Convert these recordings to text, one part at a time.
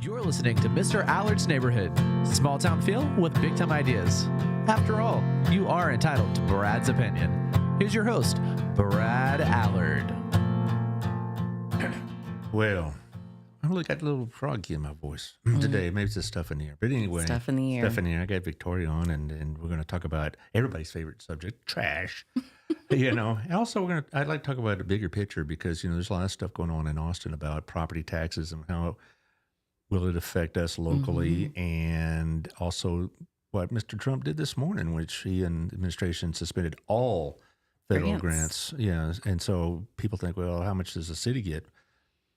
You're listening to Mr. Allard's Neighborhood. Small town feel with big time ideas. After all, you are entitled to Brad's opinion. Here's your host, Brad Allard. Well, I only got a little froggy in my voice today. Maybe it's the stuff in the air. But anyway, Stuff in the air. I got Victoria on, and we're going to talk about everybody's favorite subject, trash. And also I'd like to talk about a bigger picture because, there's a lot of stuff going on in Austin about property taxes and how will it affect us locally, and also what Mr. Trump did this morning, which he and the administration suspended all federal grants. Yeah, and so people think, well, how much does the city get?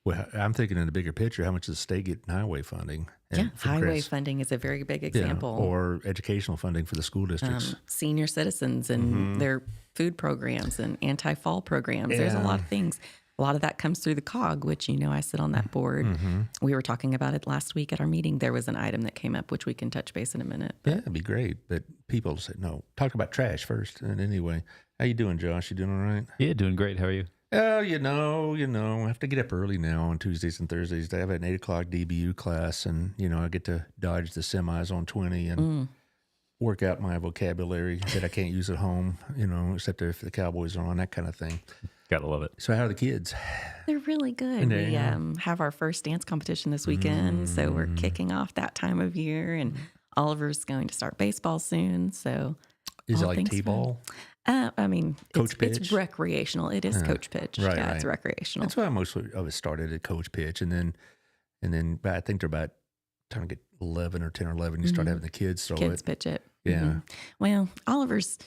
Well, I'm thinking in the bigger picture, how much does the state get in highway funding? Yeah, highway funding is a very big example. Yeah, or educational funding for the school districts. Senior citizens and their food programs and anti-fall programs. Yeah. There's a lot of things. A lot of that comes through the COG, which, I sit on that board. We were talking about it last week at our meeting. There was an item that came up, which we can touch base in a minute. Yeah, it'd be great. But people say, no, talk about trash first. And anyway, how you doing, Josh? You doing all right? Yeah, doing great. How are you? Oh, I have to get up early now on Tuesdays and Thursdays. I have an 8 o'clock DBU class, and, I get to dodge the semis on 20 and work out my vocabulary that I can't use at home, except if the Cowboys are on, that kind of thing. Gotta love it. So how are the kids? They're really good. We have our first dance competition this weekend, so we're kicking off that time of year, and Oliver's going to start baseball soon. So Is it like T-ball? Coach pitch? It's recreational. It is coach pitch. Right, It's recreational. That's why most of it started at coach pitch, and then but I think they're about trying to get 11 or 10 or 11. You start having the kids throw Kids it. pitch it. Yeah. Well, Oliver's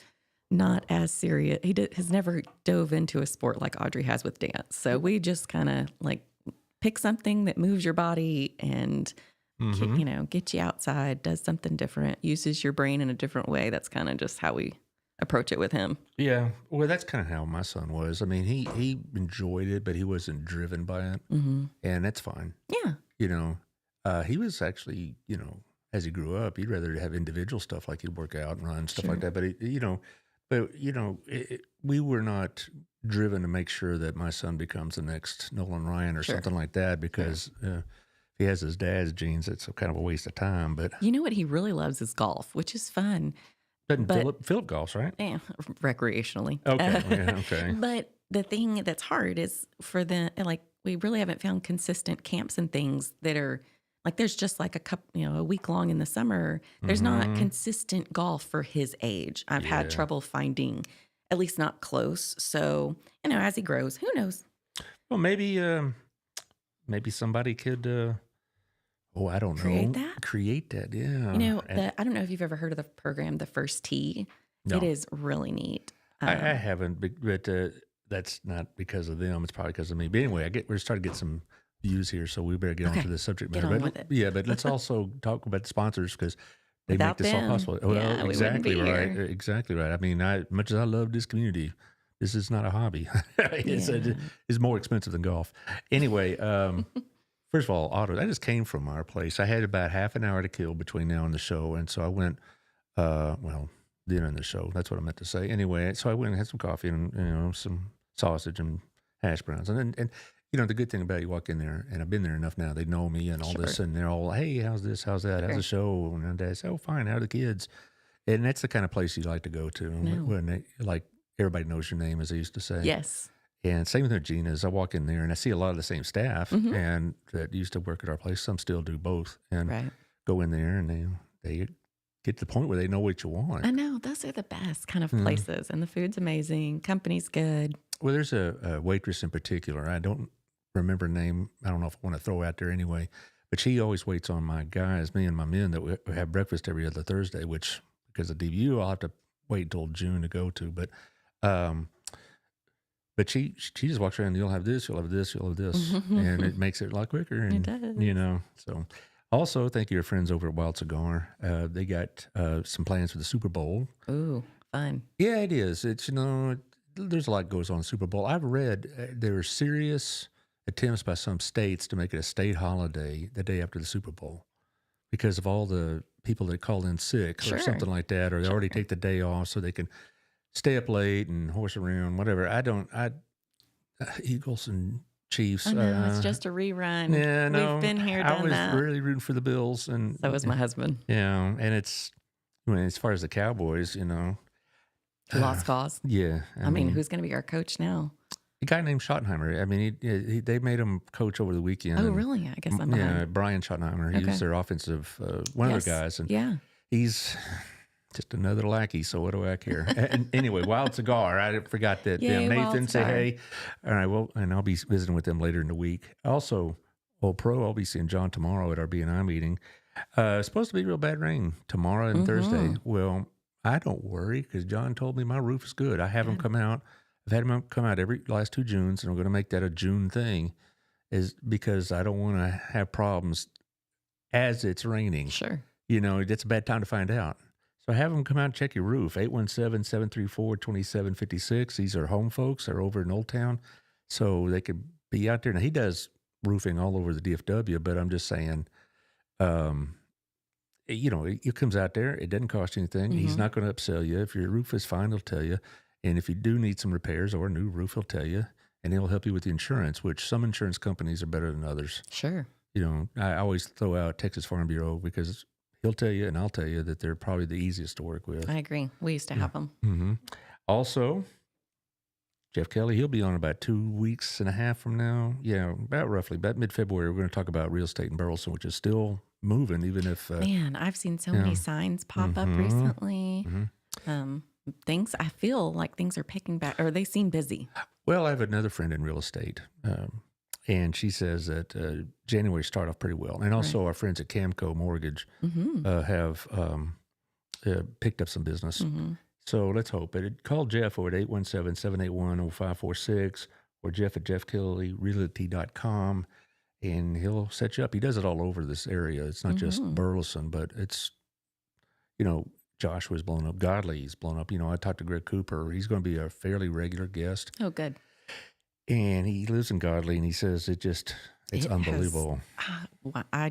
not as serious. He has never dove into a sport like Audrey has with dance. So we just kind of pick something that moves your body and get you outside, does something different, uses your brain in a different way. That's kind of just how we approach it with him. Yeah. Well, that's kind of how my son was. I mean, he enjoyed it, but he wasn't driven by it. And that's fine. Yeah. He was actually, as he grew up, he'd rather have individual stuff like he'd work out and run, stuff like that. But, we were not driven to make sure that my son becomes the next Nolan Ryan or something like that, because if he has his dad's genes, it's kind of a waste of time. But what he really loves is golf, which is fun. Philip golfs, right? Yeah, recreationally. Okay. But the thing that's hard is for we really haven't found consistent camps and things that are there's just a week long in the summer. There's not consistent golf for his age. I've had trouble finding, at least not close. So, as he grows, who knows? Well, maybe somebody could, I don't know. Create that, yeah. I don't know if you've ever heard of the program, The First Tee. No. It is really neat. I haven't, but that's not because of them. It's probably because of me. But anyway, we're starting to get some views here, so we better get on to the subject matter. Get on with it. Yeah, but let's also talk about the sponsors, because they Without make this all them, possible. Well, we wouldn't be right. here. Exactly right. I mean, much as I love this community, this is not a hobby. It's more expensive than golf. Anyway, first of all, auto. I just came from our place. I had about half an hour to kill between now and the show, and so I went. Dinner and the show. That's what I meant to say. Anyway, so I went and had some coffee and some sausage and hash browns, and the good thing about it, you walk in there, and I've been there enough now. They know me and all this, and they're all, hey, how's this? How's that? How's the show? And I say, oh, fine. How are the kids? And that's the kind of place you like to go to when everybody knows your name, as they used to say. Yes. And same with Regina's. I walk in there and I see a lot of the same staff and that used to work at our place. Some still do both, and go in there and they get to the point where they know what you want. I know. Those are the best kind of places. And the food's amazing. Company's good. Well, there's a waitress in particular. I don't remember her name. I don't know if I want to throw it out there anyway. But she always waits on my guys, me and my men, that we have breakfast every other Thursday, which, because of DBU, I'll have to wait until June to go to. But she just walks around, you'll have this, you'll have this, you'll have this. And it makes it a lot quicker. And, it does. So also, thank you to our friends over at Wild Cigar. They got some plans for the Super Bowl. Ooh, fun. Yeah, it is. It's, there's a lot goes on in the Super Bowl. I've read there are serious attempts by some states to make it a state holiday the day after the Super Bowl because of all the people that call in sick or something like that, or they already take the day off so they can stay up late and horse around, whatever. Eagles and Chiefs. Oh, no, it's just a rerun. Yeah, no. We've been here, I done was that. really rooting for the Bills, and So was my husband. yeah, and it's as far as the Cowboys, Lost cause. yeah. I mean, who's going to be our coach now? a guy named Schottenheimer? I mean, they made him coach over the weekend. Oh, and, really? I guess I'm behind. yeah, Brian Schottenheimer. He Okay. was their offensive one Yes. of the guys, and Yeah. he's just another lackey. So what do I care? And anyway, Wild Cigar. I forgot that. Yay, Wild Nathan say Cigar. hey. All right. Well, and I'll be visiting with them later in the week. Also, Old Pro. I'll be seeing John tomorrow at our BNI meeting. It's supposed to be real bad rain tomorrow and Thursday. Well, I don't worry because John told me my roof is good. I have them come out. I've had them come out every last 2 Junes, and I'm going to make that a June thing, is because I don't want to have problems as it's raining. Sure. It's a bad time to find out. So have them come out and check your roof. 817-734-2756. These are home folks. They're over in Old Town. So they could be out there. Now, he does roofing all over the DFW, but I'm just saying, he comes out there. It doesn't cost anything. He's not going to upsell you. If your roof is fine, he'll tell you. And if you do need some repairs or a new roof, he'll tell you. And he'll help you with the insurance, which some insurance companies are better than others. Sure. I always throw out Texas Farm Bureau because he'll tell you and I'll tell you that they're probably the easiest to work with. I agree. We used to have them. Mm-hmm. Also, Jeff Kelly, he'll be on about 2.5 weeks from now. Yeah, about mid-February. We're going to talk about real estate in Burleson, which is still moving, even if... Man, I've seen so many signs pop up recently. I feel like things are picking back, or they seem busy. Well, I have another friend in real estate, and she says that January started off pretty well. And also our friends at Camco Mortgage have picked up some business. So let's hope it. Call Jeff over at 817-781-0546 or Jeff at jeffkellyrealty.com, and he'll set you up. He does it all over this area. It's not just Burleson, but it's, Joshua's blown up. Godley's blown up. I talked to Greg Cooper. He's going to be a fairly regular guest. Oh, good. And he lives in Godley, and he says it's unbelievable. When I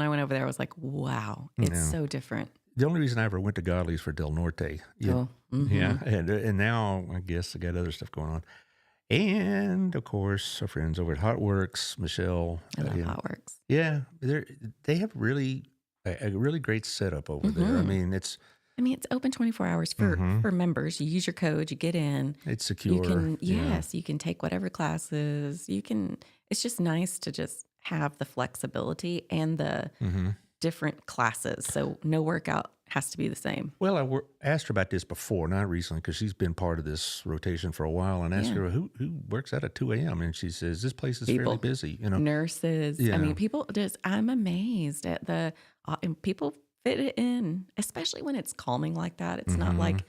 went over there, I was like, wow, it's so different. The only reason I ever went to Godley is for Del Norte. Yeah. Yeah. And now I guess I got other stuff going on. And of course, our friends over at Hotworks, Michelle. I love Hotworks. Yeah. They have a really great setup over there. I mean, it's open 24 hours for members. You use your code, you get in. It's secure. You can take whatever classes. It's just nice to just have the flexibility and the different classes. So no workout has to be the same. Well, I asked her about this before, not recently, because she's been part of this rotation for a while, and asked her who works out at 2 a.m. And she says, this place is fairly busy. Nurses. Yeah. I mean, people I'm amazed at and people fit it in, especially when it's calming like that. It's not like,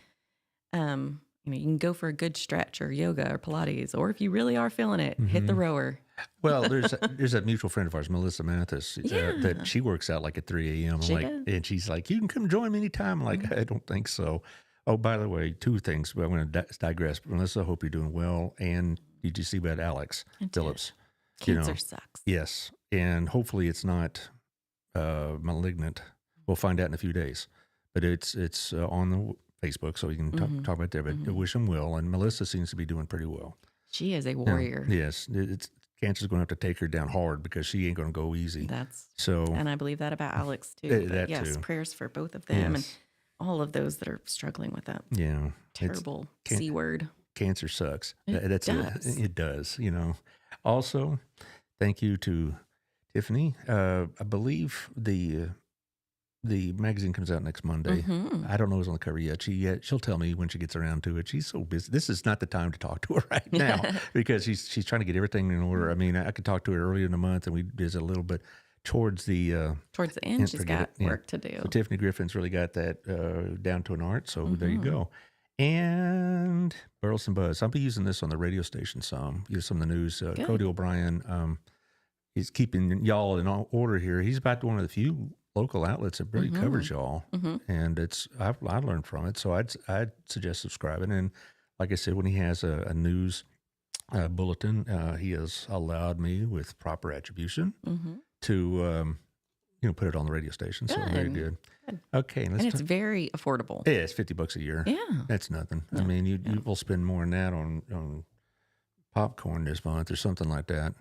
you can go for a good stretch or yoga or Pilates, or if you really are feeling it, hit the rower. Well, there's a mutual friend of ours, Melissa Mathis, that she works out like at 3 a.m. And she's like, you can come join me anytime. I'm like, I don't think so. Oh, by the way, 2 things. I'm going to digress. Melissa, I hope you're doing well. And did you see about Alex Phillips? Cancer sucks. Yes. And hopefully it's not malignant. We'll find out in a few days. But it's on the Facebook, so you can talk about there. But I wish him well. And Melissa seems to be doing pretty well. She is a warrior. Yes. Cancer's going to have to take her down hard because she ain't going to go easy. And I believe that about Alex too. But yes, too. prayers for both of them and all of those that are struggling with that. Yeah, terrible C word. Cancer sucks. It does. It does. Also, thank you to Tiffany. I believe the magazine comes out next Monday. I don't know who's on the cover yet. She'll tell me when she gets around to it. She's so busy. This is not the time to talk to her right now because she's trying to get everything in order. I mean, I could talk to her earlier in the month and we visit a little bit towards the end. She's got work to do. So Tiffany Griffin's really got that down to an art. So there you go. And Burleson Buzz. I'll be using this on the radio station some. Some of the news. Cody O'Brien. He's keeping y'all in order here. He's about one of the few local outlets that really covers y'all, and I learned from it. So I'd suggest subscribing. And like I said, when he has a news bulletin, he has allowed me with proper attribution to put it on the radio station. So very good. Okay, and it's very affordable. Yeah, it's $50 a year. Yeah, that's nothing. I mean, you will spend more than that on popcorn this month or something like that.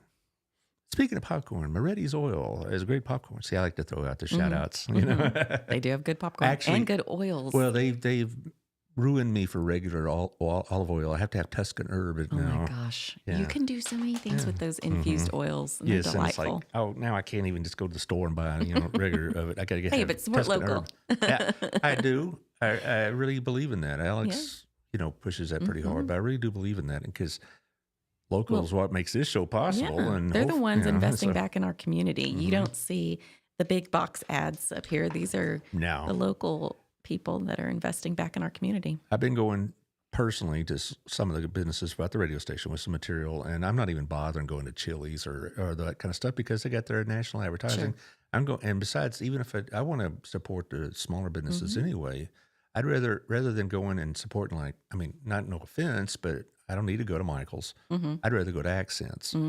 Speaking of popcorn, Moretti's Oil is great popcorn. See, I like to throw out the shout outs. You know, They do have good popcorn Actually, and good oils. well, they've ruined me for regular olive oil. I have to have Tuscan herb oh now. my gosh. Yeah. You can do so many things with those infused oils. And Yes, they're and it's delightful. like, oh, now I can't even just go to the store and buy regular of it. I gotta get. Hey, have but support Tuscan local. herb. Yeah, I do. I really believe in that. Alex, pushes that pretty hard, but I really do believe in that because local is what makes this show possible. Yeah, And they're the ones investing so- back in our community. You don't see the big box ads up here. These are No. the local people that are investing back in our community. I've been going personally to some of the businesses about the radio station with some material, and I'm not even bothering going to Chili's or that kind of stuff because they got their national advertising. Sure. I'm going, and besides, even if I want to support the smaller businesses anyway, I'd rather than going and supporting not no offense, but I don't need to go to Michael's. I'd rather go to Accents. I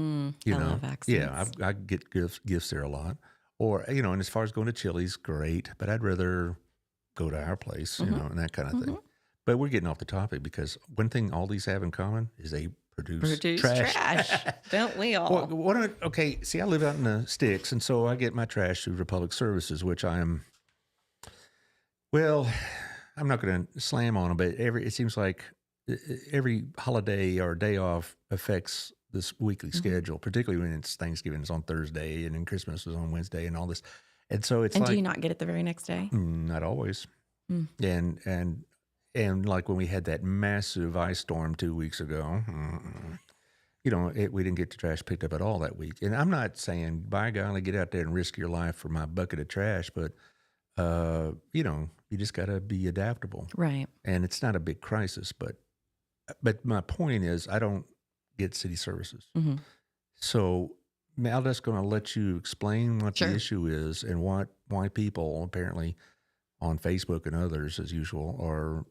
love Accents. Yeah, I get gifts there a lot, or and as far as going to Chili's, great, but I'd rather go to our place, and that kind of thing. But we're getting off the topic because one thing all these have in common is they produce trash. Don't we all? Well, okay, see, I live out in the sticks, and so I get my trash through Republic Services, which I'm not going to slam on them, but it seems like every holiday or day off affects this weekly schedule, particularly when it's Thanksgiving is on Thursday and then Christmas is on Wednesday and all this. And so it's do you not get it the very next day? Not always. And like when we had that massive ice storm 2 weeks ago, we didn't get the trash picked up at all that week. And I'm not saying, by golly, get out there and risk your life for my bucket of trash, but you just got to be adaptable. Right. And it's not a big crisis, but my point is I don't get city services. So Alda's going to let you explain what the issue is and why people apparently on Facebook and others, as usual, are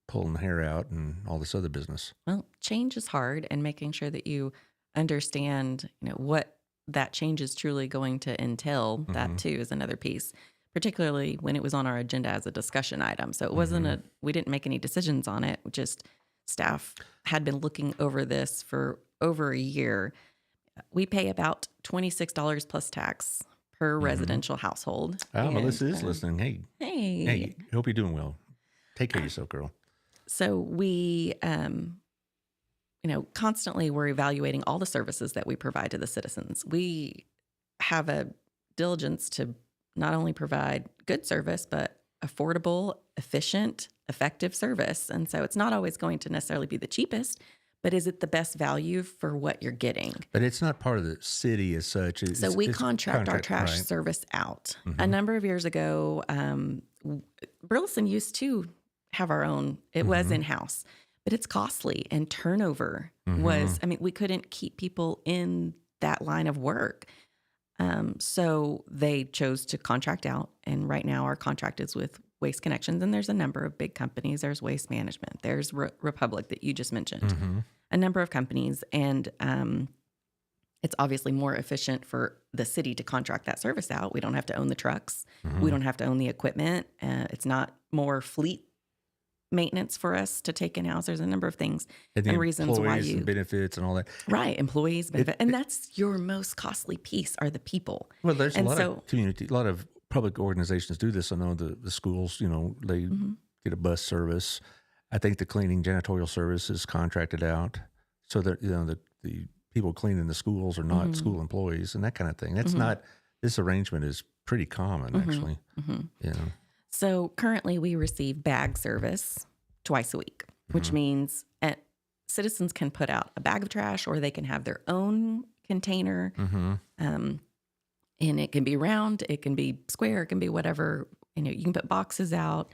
pulling hair out and all this other business. Well, change is hard, and making sure that you understand, what that change is truly going to entail. That too is another piece, particularly when it was on our agenda as a discussion item. So it wasn't we didn't make any decisions on it. Just staff had been looking over this for over a year. We pay about $26 plus tax per residential household. Oh, Melissa is listening. Hey. Hey, hope you're doing well. Take care of yourself, girl. So we, constantly we're evaluating all the services that we provide to the citizens. We have a diligence to not only provide good service, but affordable, efficient, effective service. And so it's not always going to necessarily be the cheapest, but is it the best value for what you're getting? But it's not part of the city as such. So we contract our trash service out. A number of years ago, Burleson used to have our own. It was in-house, but it's costly, and turnover was, we couldn't keep people in that line of work. So they chose to contract out. And right now our contract is with Waste Connections. And there's a number of big companies. There's Waste Management. There's Republic that you just mentioned. A number of companies. And it's obviously more efficient for the city to contract that service out. We don't have to own the trucks. We don't have to own the equipment. It's not more fleet maintenance for us to take in-house. There's a number of things and reasons why you... and benefits and all that. Right, employees, benefit. And that's your most costly piece are the people. Well, there's a lot of community, a lot of public organizations do this. I know the schools, they get a bus service. I think the cleaning janitorial service is contracted out so that, the people cleaning the schools are not school employees and that kind of thing. That's not, this arrangement is pretty common actually. So currently we receive bag service twice a week, which means citizens can put out a bag of trash or they can have their own container. And it can be round, it can be square, it can be whatever, you can put boxes out.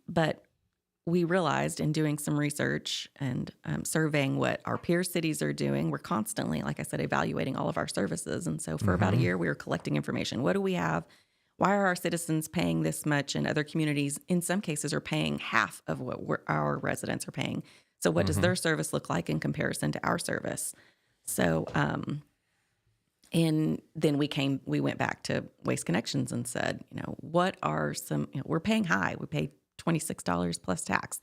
But we realized in doing some research and surveying what our peer cities are doing, we're constantly, like I said, evaluating all of our services. And so for about a year, we were collecting information. What do we have? Why are our citizens paying this much? And other communities, in some cases, are paying half of what our residents are paying. So what does their service look like in comparison to our service? So, and then we went back to Waste Connections and said, what are some, we're paying high. We pay $26 plus tax.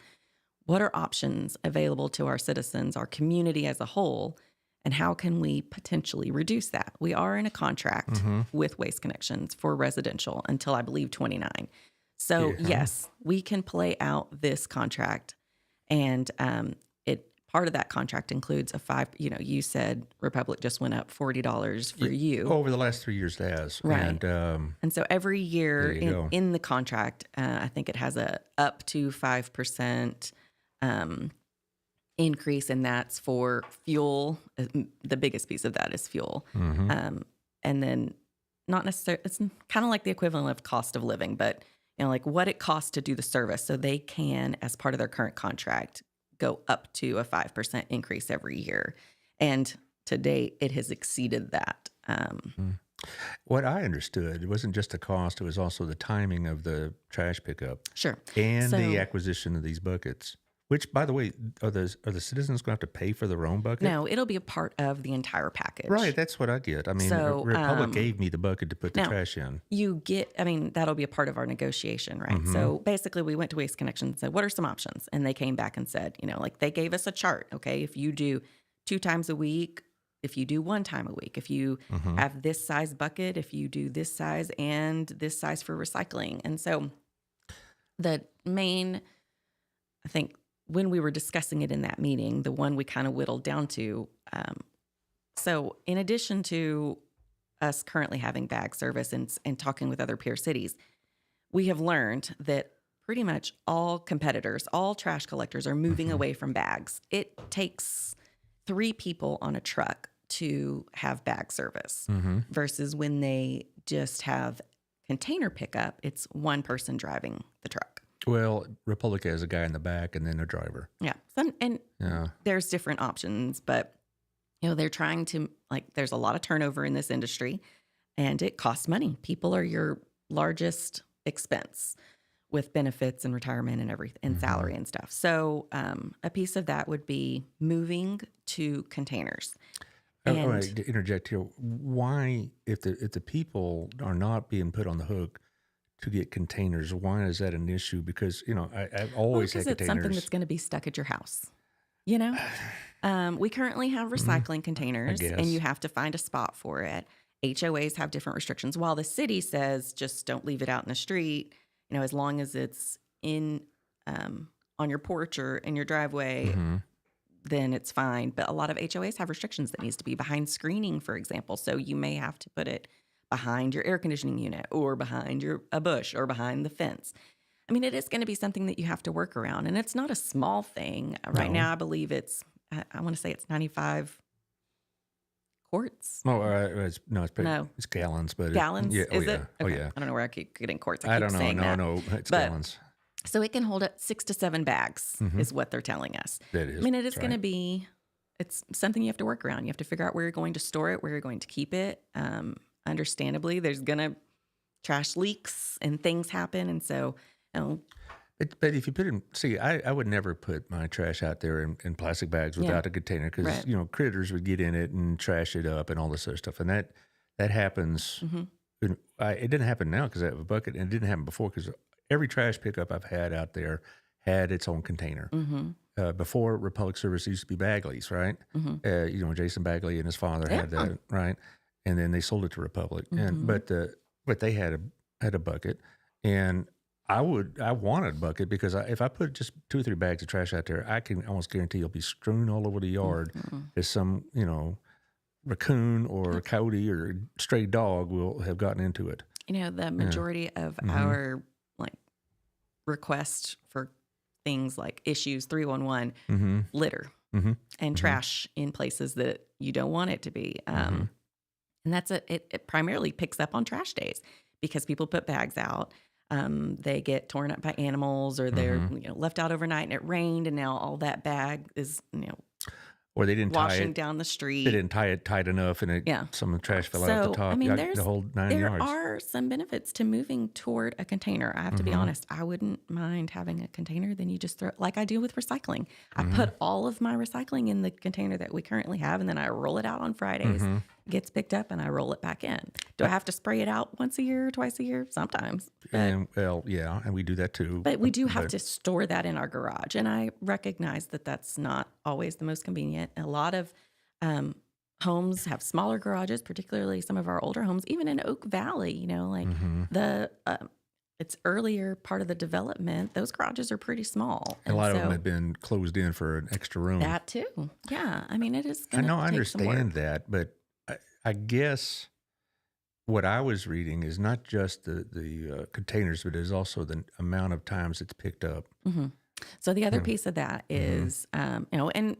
What are options available to our citizens, our community as a whole, And how can we potentially reduce that? We are in a contract with Waste Connections for residential until I believe 29. So yes, we can play out this contract, and part of that contract includes you said Republic just went up $40 for you. Over the last 3 years, it has. Right. And so every year go. in the contract, I think it has a up to 5% increase, and that's for fuel. The biggest piece of that is fuel. And then not necessarily, it's kind of like the equivalent of cost of living, but like what it costs to do the service. So they can, as part of their current contract, go up to a 5% increase every year. And to date, it has exceeded that. What I understood, it wasn't just the cost, it was also the timing of the trash pickup. Sure. And the acquisition of these buckets. Which, by the way, are the citizens going to have to pay for their own bucket? No, it'll be a part of the entire package. Right, that's what I get. I mean, So, Republic gave me the bucket to put the trash in. That'll be a part of our negotiation, right? So basically we went to Waste Connections and said, what are some options? And they came back and said, they gave us a chart. Okay, if you do 2 times a week, if you do 1 time a week, if you have this size bucket, if you do this size and this size for recycling. And so the main, I think, when we were discussing it in that meeting, the one we kind of whittled down to, so in addition to us currently having bag service and talking with other peer cities, we have learned that pretty much all competitors, all trash collectors are moving away from bags. It takes 3 people on a truck to have bag service versus when they just have container pickup, it's 1 person driving the truck. Well, Republic has a guy in the back and then a driver. Yeah. There's different options, but they're trying to, there's a lot of turnover in this industry and it costs money. People are your largest expense with benefits and retirement and everything and salary and stuff. So a piece of that would be moving to containers. All right, to interject here, why, if the people are not being put on the hook to get containers, why is that an issue? Because, I've always had containers. Because it's something that's going to be stuck at your house. We currently have recycling containers, and you have to find a spot for it. HOAs have different restrictions. While the city says just don't leave it out in the street, as long as it's in on your porch or in your driveway, then it's fine. But a lot of HOAs have restrictions that needs to be behind screening, for example. So you may have to put it behind your air conditioning unit or behind a bush or behind the fence. I mean, it is going to be something that you have to work around, and it's not a small thing. Right now, I believe it's 95 quarts. Oh, it's gallons, but gallons. Yeah, is it? Yeah. Okay. Oh, yeah. I don't know where I keep getting quarts. I don't know. saying that. No, it's gallons. So it can hold up 6 to 7 bags, is what they're telling us. That is. I mean, it is going to be. It's something you have to work around. You have to figure out where you're going to store it, where you're going to keep it. Understandably, there's gonna trash leaks and things happen, and so. But if you put in, I would never put my trash out there in plastic bags without a container because critters would get in it and trash it up and all this other stuff, and that happens. It didn't happen now because I have a bucket, and it didn't happen before because every trash pickup I've had out there had its own container. Before Republic Service used to be Bagley's, right? Jason Bagley and his father had that, right? And then they sold it to Republic, but they had a bucket, and I wanted a bucket because if I put just 2 or 3 bags of trash out there, I can almost guarantee it'll be strewn all over the yard. As some raccoon or coyote or stray dog will have gotten into it. The majority of our requests for things like issues 311 litter and trash in places that you don't want it to be. And that's it primarily picks up on trash days because people put bags out. They get torn up by animals or they're left out overnight and it rained and now all that bag is or they didn't washing down the street. They didn't tie it tight enough and some of the trash fell out at the top. I mean, the whole 9 yards. There are some benefits to moving toward a container. I have to be honest. I wouldn't mind having a container. Then you just throw, like I do with recycling. I put all of my recycling in the container that we currently have, and then I roll it out on Fridays. It gets picked up, and I roll it back in. Do I have to spray it out once a year, twice a year? Sometimes. And we do that too. But we do have to store that in our garage, and I recognize that that's not always the most convenient. A lot of homes have smaller garages, particularly some of our older homes, even in Oak Valley, like the it's earlier part of the development, those garages are pretty small. A lot of them have been closed in for an extra room. That too. Yeah. I mean, it is I going to know, I take some understand work. that, but I guess what I was reading is not just the containers, but is also the amount of times it's picked up. Mm-hmm. So the other piece of that is, and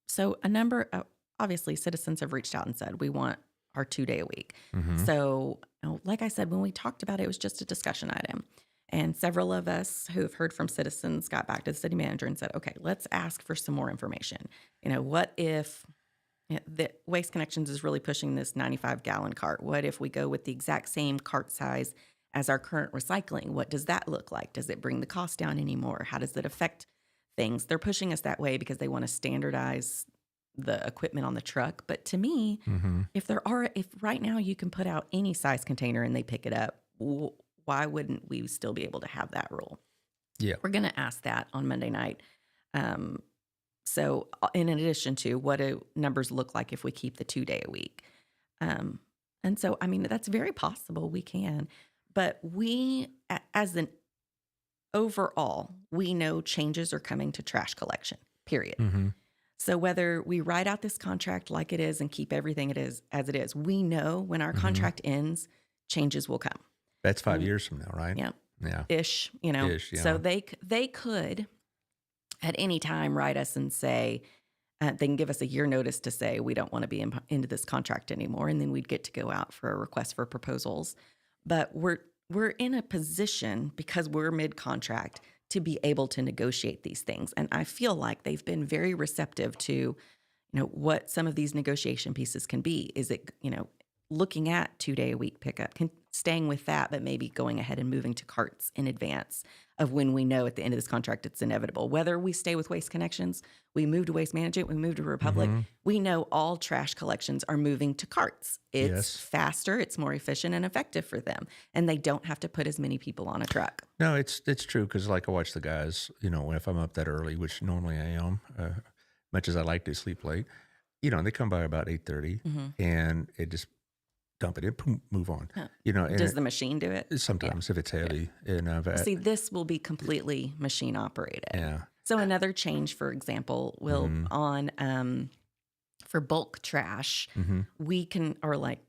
so a number of, obviously citizens have reached out and said, we want our 2-day a week. So like I said, when we talked about it, it was just a discussion item. And several of us who have heard from citizens got back to the city manager and said, okay, let's ask for some more information. What if the Waste Connections is really pushing this 95-gallon cart? What if we go with the exact same cart size as our current recycling? What does that look like? Does it bring the cost down anymore? How does it affect things? They're pushing us that way because they want to standardize the equipment on the truck. But to me, if right now you can put out any size container and they pick it up, why wouldn't we still be able to have that rule? Yeah. We're going to ask that on Monday night. So in addition to what do numbers look like if we keep the 2-day a week? And so, I mean, that's very possible we can, but we, as an overall, we know changes are coming to trash collection, period. So whether we write out this contract like it is and keep everything as it is, we know when our contract ends, changes will come. That's 5 years from now, right? Yeah. Yeah. Ish, Ish, yeah. So they could at any time write us and say, they can give us a year notice to say we don't want to be into this contract anymore, and then we'd get to go out for a request for proposals. But we're in a position, because we're mid-contract, to be able to negotiate these things. And I feel like they've been very receptive to, what some of these negotiation pieces can be. Is it, looking at 2-day a week pickup, staying with that, but maybe going ahead and moving to carts in advance of when we know at the end of this contract it's inevitable. Whether we stay with Waste Connections, we move to Waste Management, we move to Republic, we know all trash collections are moving to carts. It's faster, it's more efficient and effective for them, and they don't have to put as many people on a truck. No, it's true, because like I watch the guys, if I'm up that early, which normally I am, much as I like to sleep late, they come by about 8:30, and it just dump it in, boom, move on. Huh. And Does the machine do it? sometimes if it's heavy. And See, this will be completely machine operated. yeah. So another change, for example, will on for bulk trash, we can, or like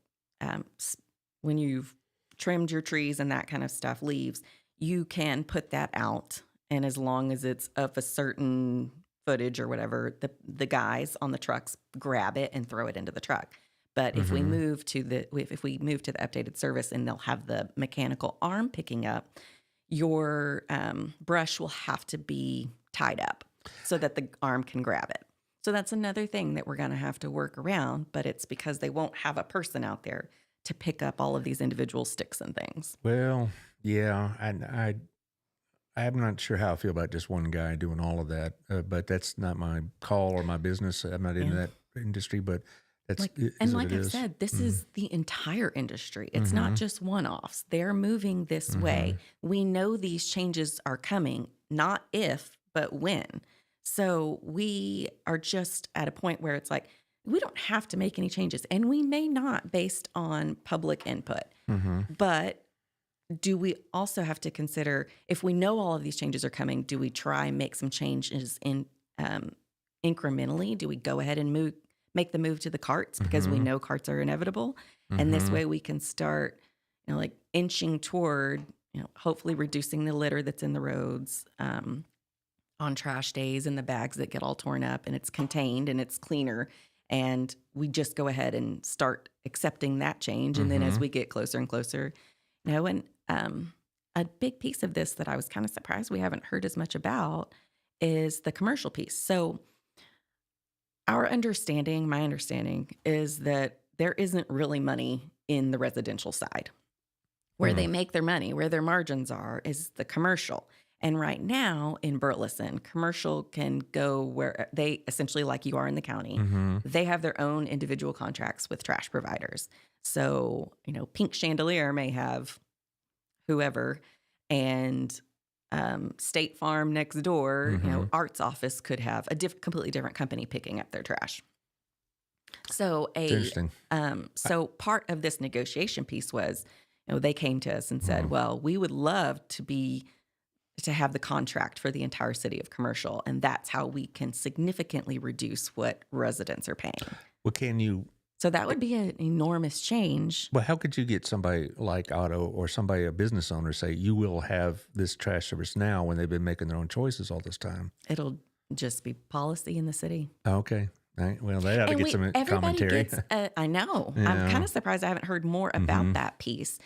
when you've trimmed your trees and that kind of stuff, leaves, you can put that out, and as long as it's of a certain footage or whatever, the guys on the trucks grab it and throw it into the truck. But if we move to the updated service, and they'll have the mechanical arm picking up, your brush will have to be tied up so that the arm can grab it. So that's another thing that we're going to have to work around, but it's because they won't have a person out there to pick up all of these individual sticks and things. Well, yeah, I'm not sure how I feel about just one guy doing all of that, but that's not my call or my business. I'm not into that industry, but that's like I've said, this is the entire industry. It's not just one-offs. They're moving this way. We know these changes are coming, not if, but when. So we are just at a point where it's like, we don't have to make any changes, and we may not based on public input. But do we also have to consider, if we know all of these changes are coming, do we try and make some changes in incrementally? Do we go ahead and make the move to the carts because we know carts are inevitable? And this way we can start, like inching toward, hopefully reducing the litter that's in the roads on trash days, and the bags that get all torn up, and it's contained and it's cleaner. And we just go ahead and start accepting that change. And then as we get closer and closer, and a big piece of this that I was kind of surprised we haven't heard as much about is the commercial piece. So my understanding is that there isn't really money in the residential side. Where they make their money, where their margins are, is the commercial. And right now in Burleson, commercial can go where they essentially, like you are in the county, they have their own individual contracts with trash providers. So, Pink Chandelier may have whoever, and State Farm next door, Art's office could have a completely different company picking up their trash. So It's interesting. so part of this negotiation piece was, they came to us and said, well, we would love to have the contract for the entire city of Commercial, and that's how we can significantly reduce what residents are paying. Well, can you? So that would be an enormous change. Well, how could you get somebody like Otto or somebody, a business owner, say you will have this trash service now when they've been making their own choices all this time? It'll just be policy in the city. Okay. Right. Well, they ought to get some everybody commentary. gets I know. Yeah. I'm kind of surprised I haven't heard more about that piece.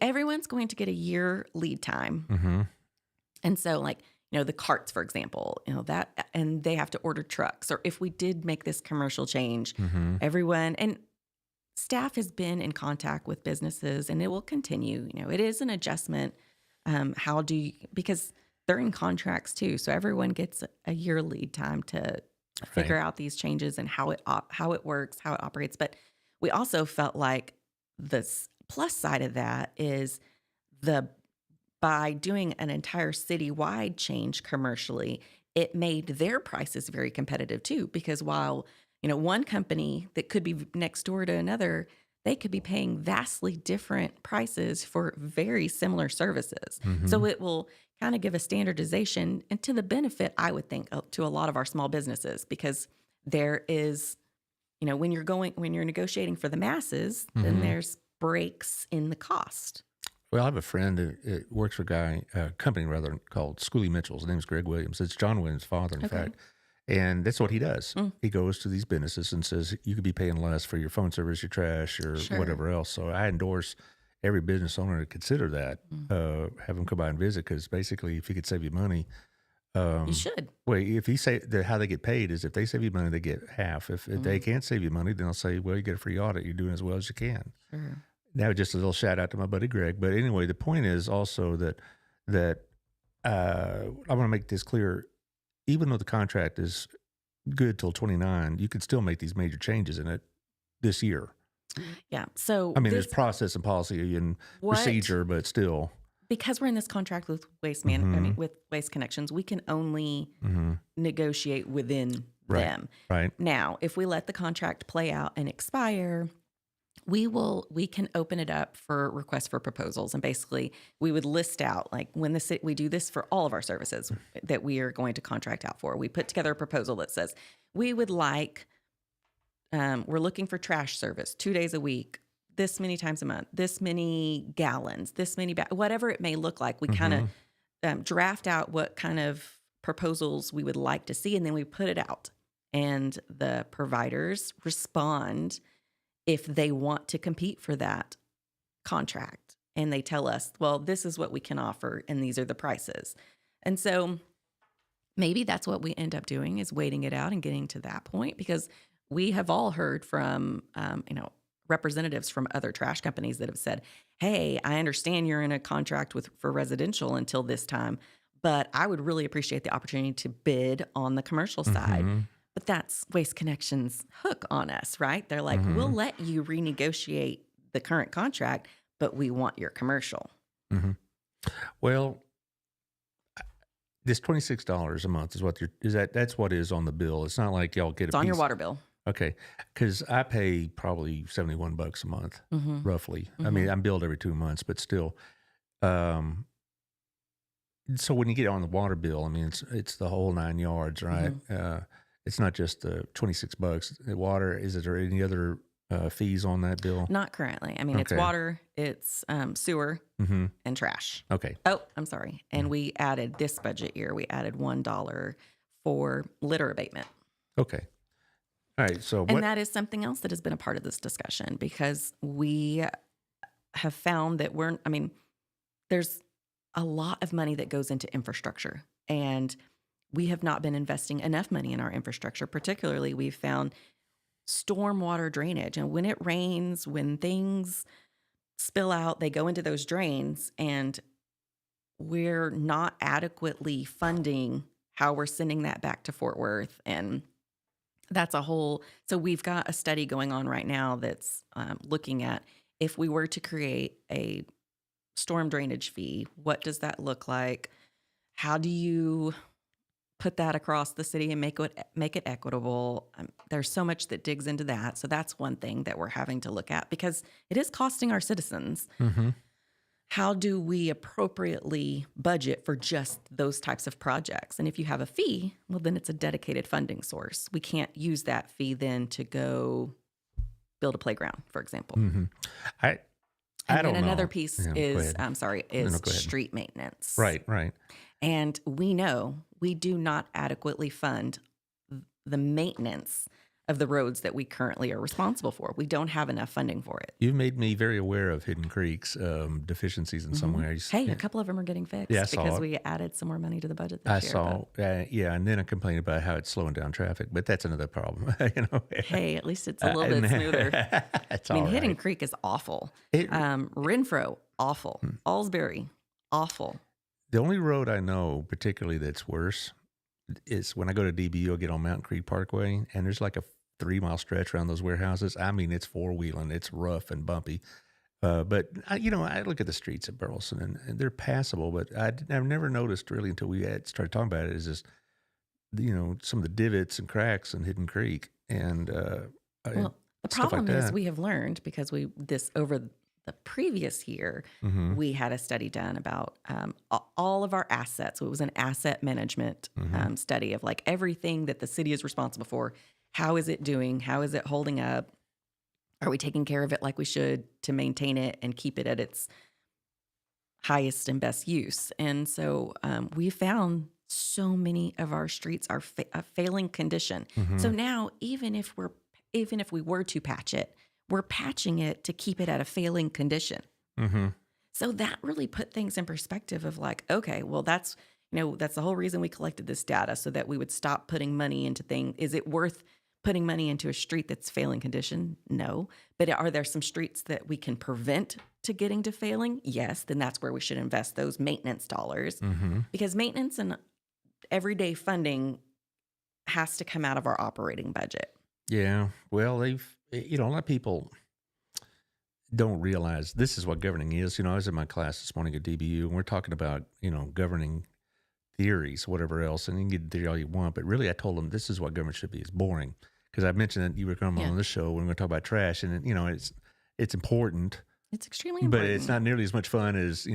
Everyone's going to get a year lead time. And so, like, the carts, for example, that, and they have to order trucks. Or if we did make this commercial change, everyone and staff has been in contact with businesses, and it will continue. It is an adjustment. Because they're in contracts too, so everyone gets a year lead time to figure out these changes and how it works, how it operates. But we also felt like the plus side of that is by doing an entire citywide change commercially, it made their prices very competitive too. Because while, one company that could be next door to another, they could be paying vastly different prices for very similar services. So it will kind of give a standardization, and to the benefit, I would think, to a lot of our small businesses, because there is, when you're negotiating for the masses, then there's breaks in the cost. Well, I have a friend who works for a company rather, called Schooley Mitchell's. His name is Greg Williams. It's John Williams' father, in fact. And that's what he does. He goes to these businesses and says, you could be paying less for your phone service, your trash, or whatever else. So I endorse every business owner to consider that, have them come by and visit, because basically if he could save you money. You should. Well, if he say how they get paid is if they save you money, they get half. If they can't save you money, then they'll say, well, you get a free audit. You're doing as well as you can. Sure. Now, just a little shout out to my buddy Greg. But anyway, the point is also that I want to make this clear. Even though the contract is good till 29, you can still make these major changes in it this year. Yeah. So there's process and policy and procedure, but still, because we're in this contract with Waste with Waste Connections, we can only negotiate within them. Right. Now, if we let the contract play out and expire, we can open it up for requests for proposals, and basically we would list out, like, when the city, we do this for all of our services that we are going to contract out for. We put together a proposal that says we would like, we're looking for trash service 2 days a week, this many times a month, this many gallons, this many whatever it may look like. We kind of draft out what kind of proposals we would like to see, and then we put it out, and the providers respond if they want to compete for that contract. And they tell us, well, this is what we can offer, and these are the prices. And so maybe that's what we end up doing, is waiting it out and getting to that point, because we have all heard from, representatives from other trash companies that have said, hey, I understand you're in a contract for residential until this time, but I would really appreciate the opportunity to bid on the commercial side. But that's Waste Connections' hook on us, right? They're like, we'll let you renegotiate the current contract, but we want your commercial. Well, this $26 a month is that's what is on the bill. It's not like y'all get it's on your water bill. Okay, because I pay probably $71 a month, roughly. I mean, I'm billed every 2 months, but still. So when you get on the water bill, I mean, it's the whole 9 yards, right? It's not just the $26. The water, is there any other fees on that bill? Not currently. I mean, it's water, it's sewer, and trash. Okay. Oh, I'm sorry. And we added this budget year, we added $1 for litter abatement. Okay. All right. So and that is something else that has been a part of this discussion, because we have found that there's a lot of money that goes into infrastructure, and we have not been investing enough money in our infrastructure. Particularly, we've found stormwater drainage. And when it rains, when things spill out, they go into those drains, and we're not adequately funding how we're sending that back to Fort Worth. And that's so we've got a study going on right now that's looking at, if we were to create a storm drainage fee, what does that look like? How do you put that across the city and make it equitable. There's so much that digs into that. So that's one thing that we're having to look at because it is costing our citizens. Mm-hmm. How do we appropriately budget for just those types of projects? And if you have a fee, well, then it's a dedicated funding source. We can't use that fee then to go build a playground, for example. Mm-hmm. I And don't then know. another piece Yeah, go is, ahead. is No, go ahead. street maintenance. Right. And we know we do not adequately fund the maintenance of the roads that we currently are responsible for. We don't have enough funding for it. You've made me very aware of Hidden Creek's deficiencies in some ways. Hey, a couple of them are getting fixed Yeah, I saw because it. we added some more money to the budget this I year. saw, yeah, and then I complained about how it's slowing down traffic, but that's another problem, you know. Hey, at least it's a little bit smoother. It's I mean, all Hidden right. Creek is awful. It- Renfro, awful. Alsbury, awful. The only road I know particularly that's worse is when I go to DBU, I get on Mountain Creek Parkway, and there's like a 3-mile stretch around those warehouses. I mean, it's four-wheeling. It's rough and bumpy. But, I look at the streets at Burleson, and they're passable, but I've never noticed really until we started talking about it is just, some of the divots and cracks in Hidden Creek. And Well, the stuff like problem is that. we have learned because over the previous year, Mhm. we had a study done about all of our assets. So it was an asset management study of like everything that the city is responsible for. How is it doing? How is it holding up? Are we taking care of it like we should to maintain it and keep it at its highest and best use? And so we found so many of our streets are a failing condition. Mm-hmm. So now, even if we were to patch it, we're patching it to keep it at a failing condition. Mm-hmm. So that really put things in perspective of like, okay, well, that's the whole reason we collected this data so that we would stop putting money into things. Is it worth putting money into a street that's failing condition? No. But are there some streets that we can prevent to getting to failing? Yes. Then that's where we should invest those maintenance dollars Mm-hmm. because maintenance and everyday funding has to come out of our operating budget. Yeah. Well, a lot of people don't realize this is what governing is. I was in my class this morning at DBU, and we're talking about, governing theories, whatever else, and you can get theory all you want. But really, I told them this is what government should be. It's boring. Because I mentioned that you were coming Yeah. on the show when we're going to talk about trash, and, it's important, It's extremely but important. it's not nearly as much fun as,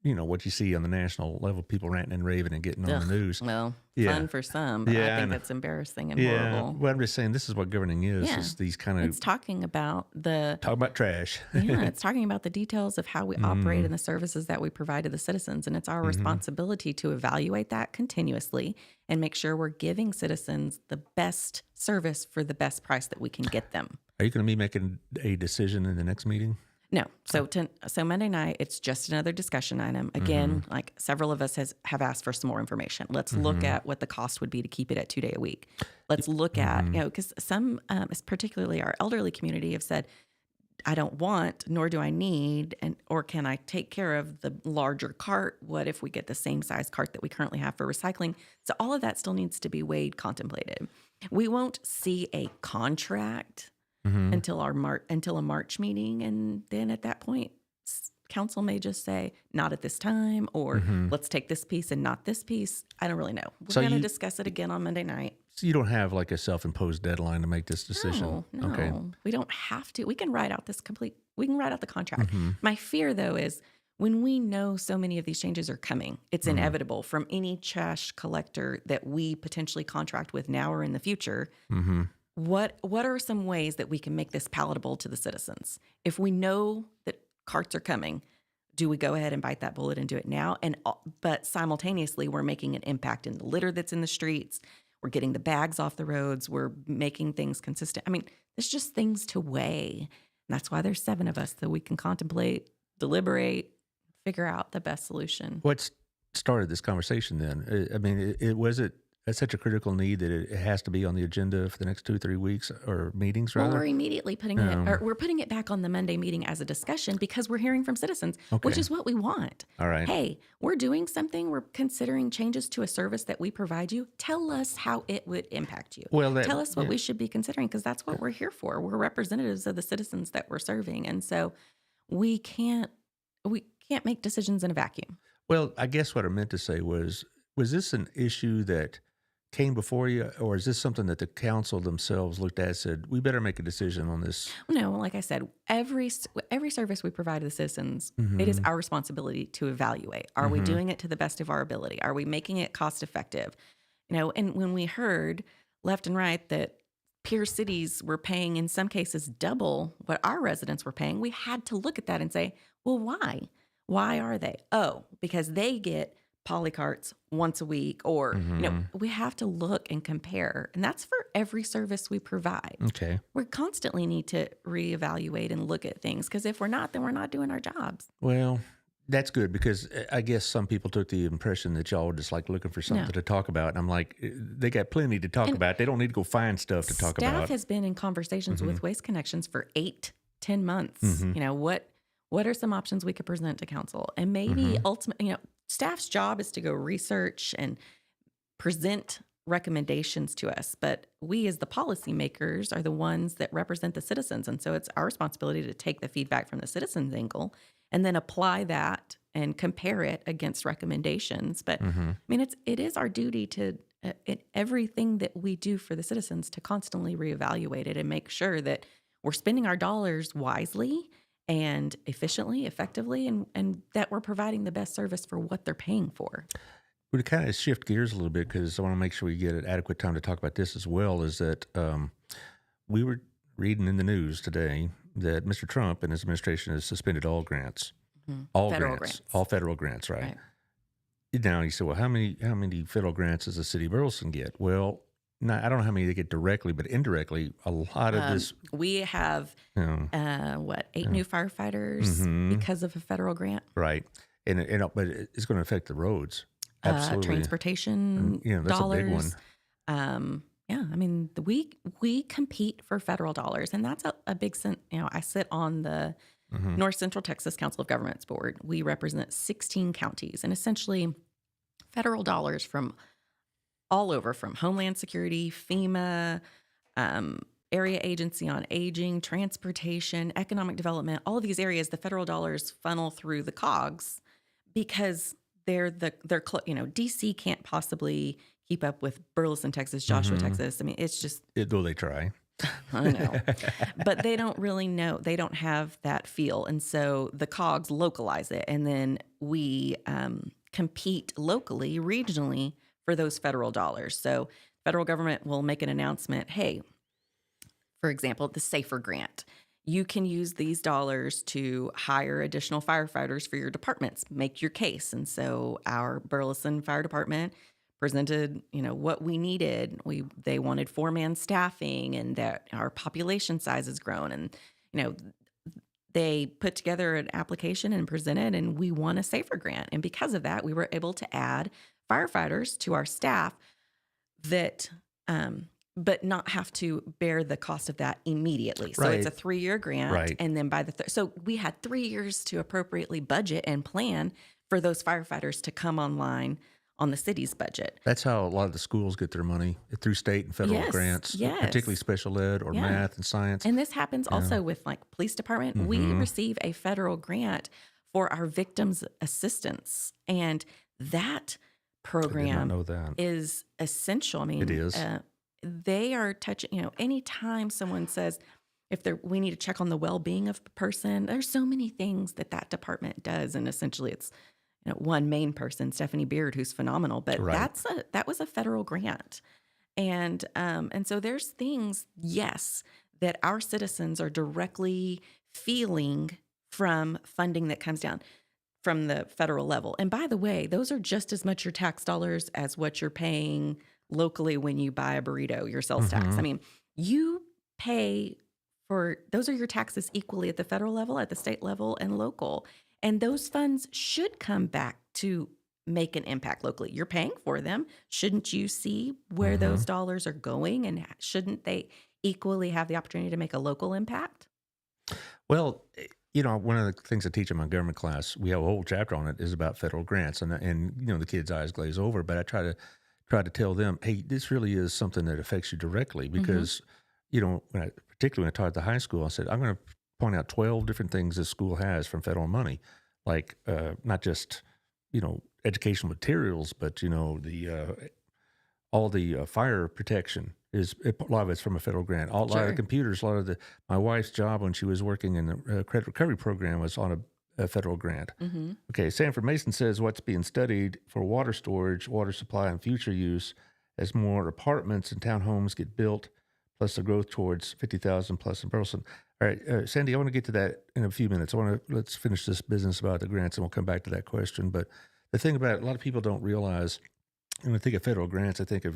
what you see on the national level, people ranting and raving and getting on Ugh. the news. Well, Yeah. fun for some, but Yeah, I I think know. that's embarrassing and Yeah. horrible. Well, I'm just saying this is what governing is. Yeah. It's these kind It's of talking about the talk about trash. it's talking about the details of how we operate and the services that we provide to the citizens, and it's our responsibility to evaluate that continuously and make sure we're giving citizens the best service for the best price that we can get them. Are you going to be making a decision in the next meeting? No. So Monday night, it's just another discussion item. Again, like several of us have asked for some more information. Let's look at what the cost would be to keep it at 2 day a week. Let's look at, because some, particularly our elderly community, have said, I don't want, nor do I need, or can I take care of the larger cart? What if we get the same size cart that we currently have for recycling? So all of that still needs to be weighed, contemplated. We won't see a contract until a March meeting, and then at that point, council may just say not at this time, or let's take this piece and not this piece. I don't really know. We're So going to you- discuss it again on Monday night. So you don't have like a self-imposed deadline to make this decision. No, Okay. we don't have to. We can write out the contract. Mm-hmm. My fear though is when we know so many of these changes are coming, it's inevitable from any trash collector that we potentially contract with now or in the future. Mm-hmm. What are some ways that we can make this palatable to the citizens? If we know that carts are coming, do we go ahead and bite that bullet and do it now? But simultaneously, we're making an impact in the litter that's in the streets. We're getting the bags off the roads. We're making things consistent. I mean, there's just things to weigh. And that's why there's 7 of us, so we can contemplate, deliberate, figure out the best solution. What started this conversation then? I mean, was it such a critical need that it has to be on the agenda for the next 2-3 weeks or meetings Well, rather? we're immediately putting we're putting it back on the Monday meeting as a discussion because we're hearing from citizens, which Okay. is what we want. All right. Hey, we're doing something. We're considering changes to a service that we provide you. Tell us how it would impact you. Well, Tell us what we should be considering because that's what we're here for. We're representatives of the citizens that we're serving, and so we can't make decisions in a vacuum. Well, I guess what I meant to say was was this an issue that came before you, or is this something that the council themselves looked at and said, we better make a decision on this? No, like I said, every service we provide to the citizens, it is our responsibility to evaluate. Are we doing it to the best of our ability? Are we making it cost effective? And when we heard left and right that peer cities were paying, in some cases, double what our residents were paying, we had to look at that and say, well, why? Why are they? Oh, because they get polycarts once a week, or we have to look and compare, and that's for every service we provide. Okay. We constantly need to reevaluate and look at things, because if we're not, then we're not doing our jobs. Well, that's good, because I guess some people took the impression that y'all were just like looking for something to talk about, and I'm like, they got plenty to talk about. They don't need to go find stuff to talk about. Staff has been in conversations with Waste Connections for 8-10 months. What are some options we could present to council, and maybe ultimately, staff's job is to go research and present recommendations to us, but we as the policymakers are the ones that represent the citizens. And so it's our responsibility to take the feedback from the citizens angle and then apply that and compare it against recommendations. But I mean, it is our duty to, in everything that we do for the citizens, to constantly reevaluate it and make sure that we're spending our dollars wisely and efficiently, effectively, and that we're providing the best service for what they're paying for. To kind of shift gears a little bit, because I want to make sure we get an adequate time to talk about this as well, is that we were reading in the news today that Mr. Trump and his administration has suspended all grants, all federal grants, right? Now, you said, well, how many federal grants does the city of Burleson get? Well, I don't know how many they get directly, but indirectly, a lot of this. We have, 8 new firefighters because of a federal grant. Right. But it's going to affect the roads. Absolutely. Transportation that's dollars. a big one. I mean, we compete for federal dollars, and that's a big sense. I sit on the North Central Texas Council of Governments board. We represent 16 counties, and essentially federal dollars from all over, from Homeland Security, FEMA, Area Agency on Aging, Transportation, Economic Development, all of these areas, the federal dollars funnel through the cogs because they're DC can't possibly keep up with Burleson, Texas, Joshua, Texas. I mean, it's just... Though they try. I know. But they don't really know. They don't have that feel. And so the cogs localize it. And then we compete locally, regionally, for those federal dollars. So federal government will make an announcement, hey, for example, the SAFER grant. You can use these dollars to hire additional firefighters for your departments, make your case. And so our Burleson Fire Department presented, what we needed. They wanted 4-man staffing, and that our population size has grown. And, they put together an application and presented, and we won a SAFER grant. And because of that, we were able to add firefighters to our staff that, but not have to bear the cost of that immediately. So it's a 3-year grant. Right. And then so we had 3 years to appropriately budget and plan for those firefighters to come online on the city's budget. That's how a lot of the schools get their money, through state and federal grants, particularly special ed or math and science. And this happens also with police department. We receive a federal grant for our victims assistance. And that program is essential. I mean, it is. They are touching, anytime someone says, we need to check on the well-being of a person, there's so many things that department does. And essentially it's, one main person, Stephanie Beard, who's phenomenal, but that was a federal grant. And so there's things, yes, that our citizens are directly feeling from funding that comes down from the federal level. And by the way, those are just as much your tax dollars as what you're paying locally when you buy a burrito, your sales tax. I mean, you pay for, those are your taxes equally at the federal level, at the state level, and local. And those funds should come back to make an impact locally. You're paying for them. Shouldn't you see where those dollars are going? And shouldn't they equally have the opportunity to make a local impact? Well, one of the things I teach in my government class, we have a whole chapter on it, is about federal grants. And the kids' eyes glaze over. But I try to tell them, hey, this really is something that affects you directly. Because, particularly when I taught at the high school, I said, I'm going to point out 12 different things this school has from federal money, like not just, educational materials, but all the fire protection a lot of it's from a federal grant. A lot of the computers, my wife's job when she was working in the credit recovery program was on a federal grant. Mm-hmm. Okay, Sanford Mason says what's being studied for water storage, water supply, and future use as more apartments and townhomes get built, plus the growth towards 50,000 plus in Burleson. All right, Sandy, I want to get to that in a few minutes. Let's finish this business about the grants, and we'll come back to that question. But the thing about it, a lot of people don't realize, when I think of federal grants, I think of,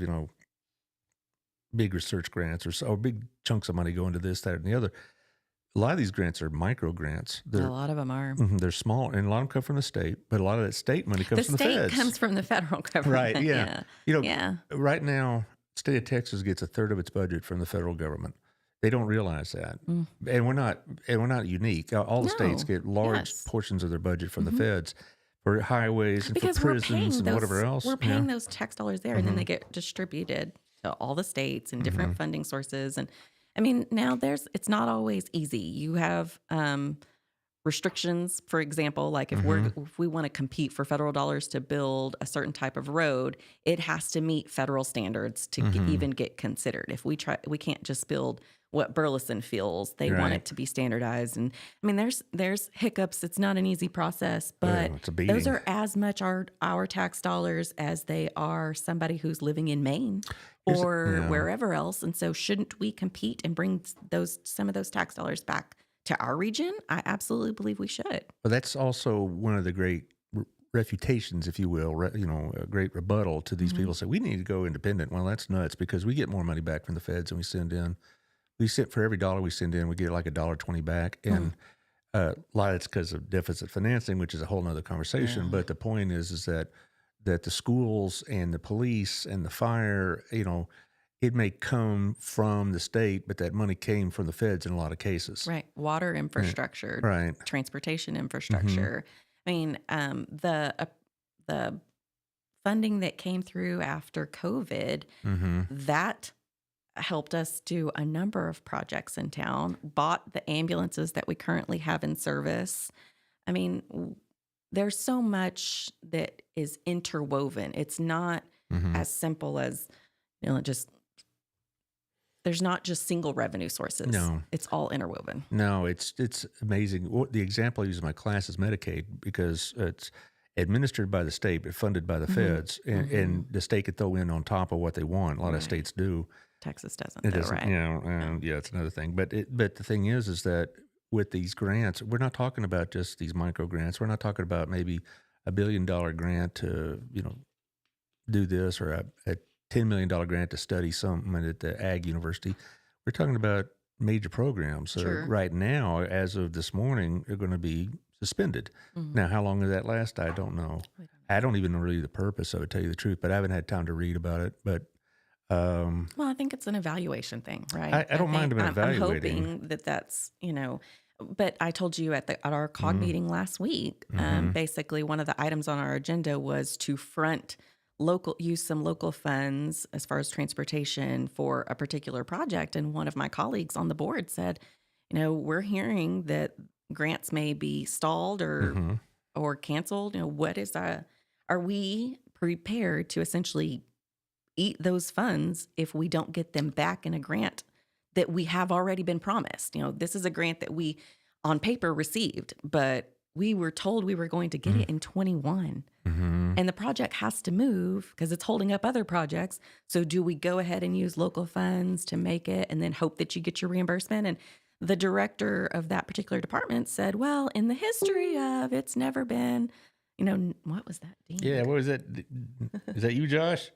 big research grants or big chunks of money going to this, that, and the other. A lot of these grants are micro grants. A lot of them are. They're small, and a lot of them come from the state, but a lot of that state money comes from the feds. The state comes from the federal government. Right, yeah. Yeah. Right now, the state of Texas gets a third of its budget from the federal government. They don't realize that. And we're not unique. All the states get large portions of their budget from the feds for highways and because for prisons and whatever else. We're paying those tax dollars there, and then they get distributed to all the states and different funding sources. And I mean, now it's not always easy. You have restrictions, for example, like if we want to compete for federal dollars to build a certain type of road, it has to meet federal standards to even get considered. If we can't just build what Burleson feels. They want it to be standardized. And I mean, there's hiccups. It's not an easy process, but those are as much our tax dollars as they are somebody who's living in Maine or wherever else. And so shouldn't we compete and bring some of those tax dollars back to our region? I absolutely believe we should. Well, that's also one of the great refutations, if you will, a great rebuttal to these people say, we need to go independent. Well, that's nuts because we get more money back from the feds than we send in. For every dollar we send in, we get like $1.20 back. And a lot of it's because of deficit financing, which is a whole nother conversation. Yeah. But the point is that the schools and the police and the fire, it may come from the state, but that money came from the feds in a lot of cases. Right. Water infrastructure, right. Transportation infrastructure. I mean, the funding that came through after COVID, that helped us do a number of projects in town, bought the ambulances that we currently have in service. I mean, there's so much that is interwoven. It's not as simple as, there's not just single revenue sources. No. It's all interwoven. No, it's amazing. The example I use in my class is Medicaid because it's administered by the state but funded by the feds, and the state could throw in on top of what they want. A lot of states do. Texas doesn't. It doesn't, right? Yeah, it's another thing. But the thing is that with these grants, we're not talking about just these micro grants. We're not talking about maybe $1 billion grant to do this or a $10 million grant to study something at the Ag University. We're talking about major programs. So right now, as of this morning, they're going to be suspended. Now, how long does that last? I don't know. I don't even know really the purpose of it, to tell you the truth, but I haven't had time to read about it. But well, I think it's an evaluation thing, right? I don't mind them evaluating. I'm hoping that's, but I told you at our COG meeting last week, basically one of the items on our agenda was to use some local funds as far as transportation for a particular project. And one of my colleagues on the board said, we're hearing that grants may be stalled or canceled. Are we prepared to essentially eat those funds if we don't get them back in a grant that we have already been promised? This is a grant that we on paper received, but we were told we were going to get it in 21. And the project has to move because it's holding up other projects. So do we go ahead and use local funds to make it and then hope that you get your reimbursement? And the director of that particular department said, well, in the history of it's never been, what was that, Dean? Yeah, what was that? Is that you, Josh?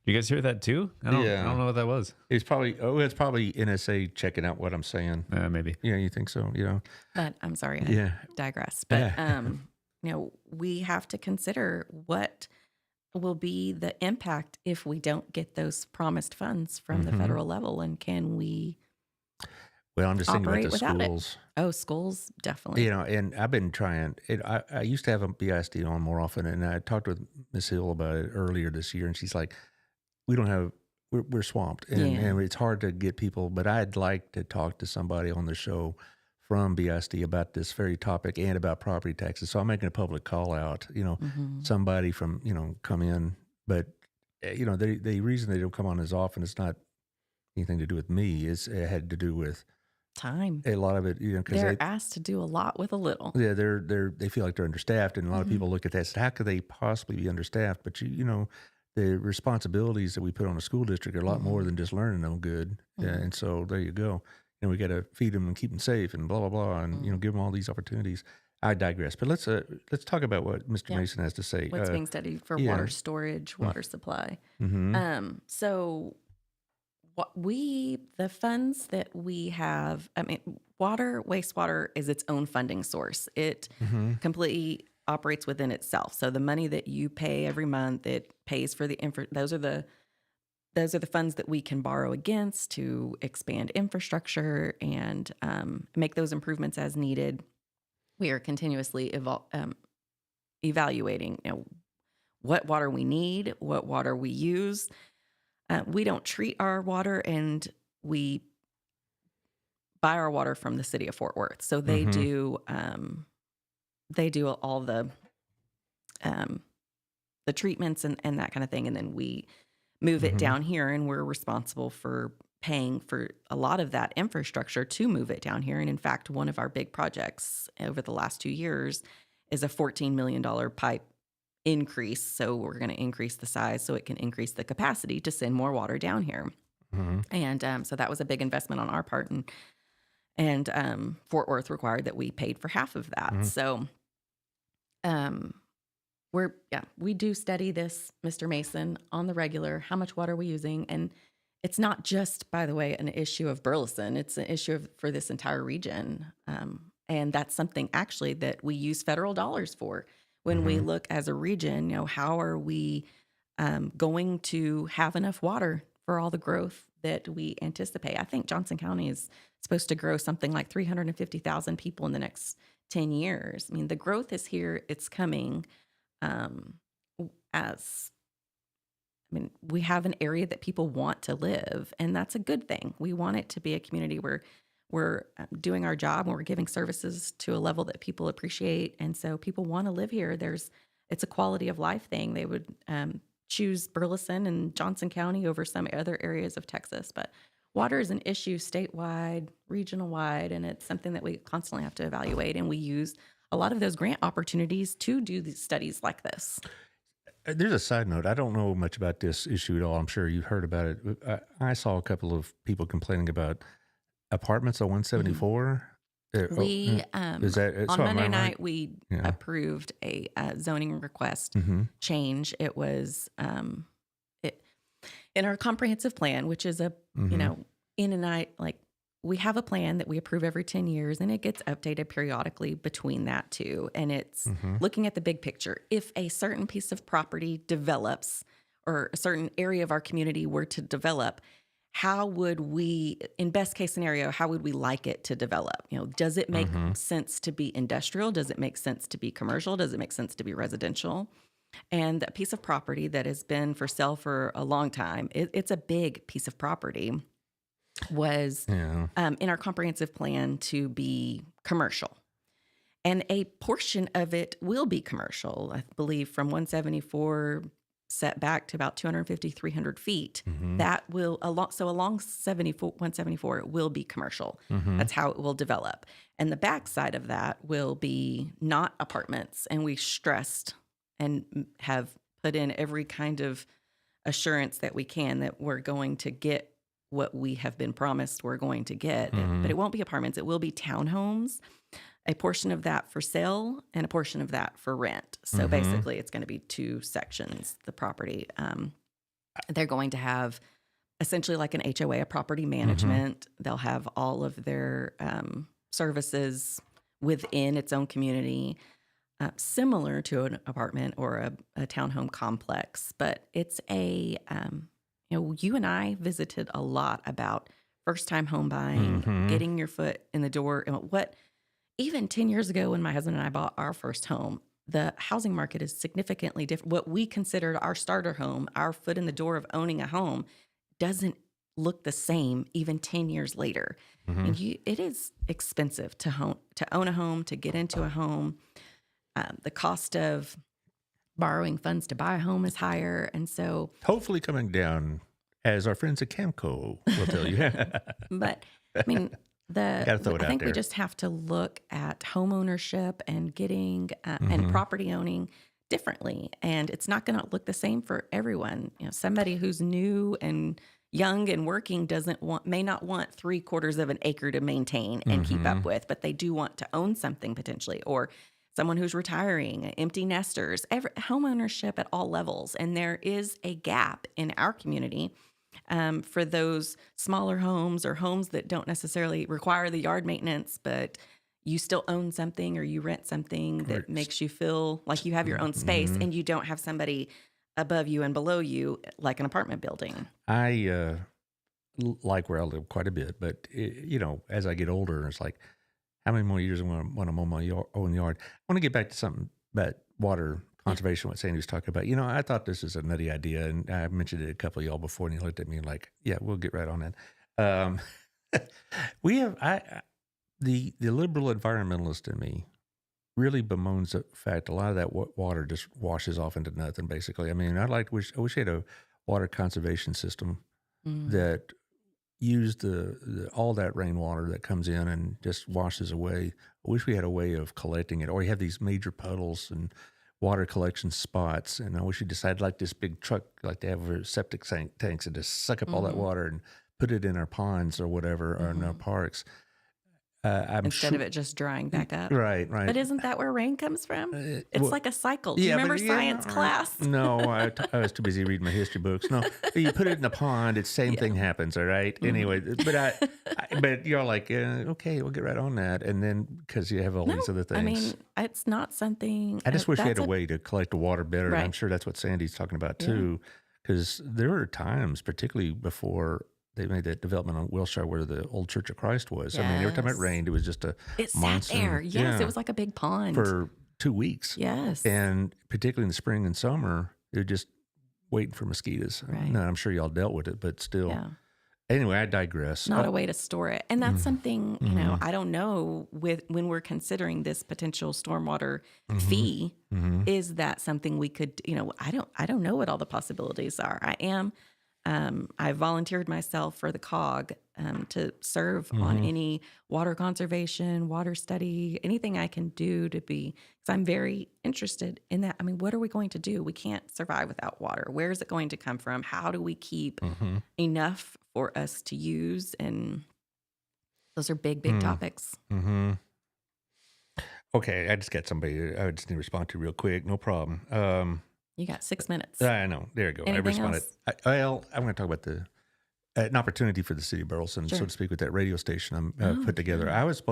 You guys hear that too? I don't know what that was. It's probably NSA checking out what I'm saying. Maybe. Yeah, you think so? But I'm sorry, I digress. But we have to consider what will be the impact if we don't get those promised funds from the federal level, and can we? Well, I'm just thinking about the schools. Oh, schools, definitely. And I've been trying. I used to have a BISD on more often, and I talked with Ms. Hill about it earlier this year, and she's like, we're swamped, and it's hard to get people. But I'd like to talk to somebody on the show from BISD about this very topic and about property taxes. So I'm making a public call out, somebody from, come in, but the reason they don't come on as often, it's not anything to do with me. It had to do with time. a lot of it, because They're asked to do a lot with a little. yeah, they feel like they're understaffed, and a lot of people look at that and say, how could they possibly be understaffed? But the responsibilities that we put on a school district are a lot more than just learning them good. Yeah, and so there you go. We got to feed them and keep them safe and blah blah blah, and give them all these opportunities. I digress, but let's talk about what Mr. Mason has to say. What's being studied for water storage, water supply. So the funds that we have, wastewater is its own funding source. It completely operates within itself. So the money that you pay every month, it pays for the those are the funds that we can borrow against to expand infrastructure and make those improvements as needed. We are continuously evaluating, what water we need, what water we use. We don't treat our water, and we buy our water from the city of Fort Worth. So they do all the treatments and that kind of thing, and then we move it down here, and we're responsible for paying for a lot of that infrastructure to move it down here. And in fact, one of our big projects over the last 2 years is a $14 million pipe increase. So we're going to increase the size so it can increase the capacity to send more water down here. And so that was a big investment on our part, and Fort Worth required that we paid for half of that. So we do study this, Mr. Mason, on the regular, how much water we're using. And it's not just, by the way, an issue of Burleson. It's an issue for this entire region. And that's something actually that we use federal dollars for. When we look as a region, how are we going to have enough water for all the growth that we anticipate? I think Johnson County is supposed to grow something like 350,000 people in the next 10 years. I mean, the growth is here. It's coming. We have an area that people want to live, and that's a good thing. We want it to be a community where we're doing our job and we're giving services to a level that people appreciate. And so people want to live here. It's a quality of life thing. They would choose Burleson and Johnson County over some other areas of Texas. But water is an issue statewide, regional wide, and it's something that we constantly have to evaluate. And we use a lot of those grant opportunities to do these studies like this. There's a side note. I don't know much about this issue at all. I'm sure you've heard about it. I saw a couple of people complaining about apartments on 174. On Monday night, we approved a zoning request change. It was in our comprehensive plan, which is we have a plan that we approve every 10 years, and it gets updated periodically between that too. And it's looking at the big picture. If a certain piece of property develops, or a certain area of our community were to develop, how would we, in best case scenario, how would we like it to develop? Does it make sense to be industrial? Does it make sense to be commercial? Does it make sense to be residential? And that piece of property that has been for sale for a long time, it's a big piece of property, was in our comprehensive plan to be commercial. And a portion of it will be commercial, I believe, from 174 set back to about 250, 300 feet. That will, along 174, it will be commercial. That's how it will develop. And the backside of that will be not apartments. And we stressed and have put in every kind of assurance that we can that we're going to get what we have been promised we're going to get. But it won't be apartments. It will be townhomes, a portion of that for sale and a portion of that for rent. So basically it's going to be two sections, the property. They're going to have essentially like an HOA, a property management. They'll have all of their services within its own community, similar to an apartment or a townhome complex. But it's you and I visited a lot about first-time home buying, getting your foot in the door. And even 10 years ago when my husband and I bought our first home, the housing market is significantly different. What we considered our starter home, our foot in the door of owning a home, doesn't look the same even 10 years later. And it is expensive to own a home, to get into a home. The cost of borrowing funds to buy a home is higher. And so hopefully coming down, as our friends at Camco will tell you. but I mean, Gotta throw it I out think we there. just have to look at home ownership and getting and property owning differently. And it's not going to look the same for everyone. You know, somebody who's new and young and working may not want 3/4 of an acre to maintain and keep up with, but they do want to own something potentially, or someone who's retiring, empty nesters, home ownership at all levels. And there is a gap in our community for those smaller homes or homes that don't necessarily require the yard maintenance, but you still own something or you rent something that makes you feel like you have your own space and you don't have somebody above you and below you like an apartment building. I like where I live quite a bit, but as I get older, it's like, how many more years am I want to mow my own yard? I want to get back to something about water conservation, what Sandy was talking about. I thought this is a nutty idea, and I mentioned it to a couple of y'all before, and you looked at me like, yeah, we'll get right on that. We have, the liberal environmentalist in me really bemoans the fact a lot of that water just washes off into nothing, basically. I mean, I wish we had a water conservation system that used the all that rainwater that comes in and just washes away. I wish we had a way of collecting it, or you have these major puddles and water collection spots. And I wish you decided like this big truck, like they have for septic tanks, and just suck up all that water and put it in our ponds or whatever, or in our parks. Instead of it just drying back up. Right. But isn't that where rain comes from? It's like a cycle. Do you Yeah, remember but science class? No, I was too busy reading my history books. No, you put it in a pond, it's same thing happens. All right. Anyway, but but you're like, okay, we'll get right on that, and then because you have all these other things. I mean, it's not something. I just wish we had a way to collect the water better. Right. And I'm sure that's what Sandy's talking about too, because there were times, particularly before they made that development on Wilshire where the old Church of Christ was. I mean, every time it rained, it was just a monsoon. Sat there. Yes, it was like a big pond. For 2 weeks. Yes. And particularly in the spring and summer, it was just waiting for mosquitoes. Right. No, I'm sure y'all dealt with it, but still. Yeah. Anyway, I digress. Not a way to store it. And that's something, I don't know when we're considering this potential stormwater fee, is that something we could, I don't know what all the possibilities are. I volunteered myself for the COG to serve on any water conservation, water study, anything I can do because I'm very interested in that. I mean, what are we going to do? We can't survive without water. Where is it going to come from? How do we keep enough for us to use? And those are big, big topics. Okay, I just got somebody I just need to respond to real quick. No problem. You got 6 minutes. I know. There you go. Anything I responded. else? I'm going to talk about an opportunity for the city of Burleson, so to speak, with that radio station I'm put together. I was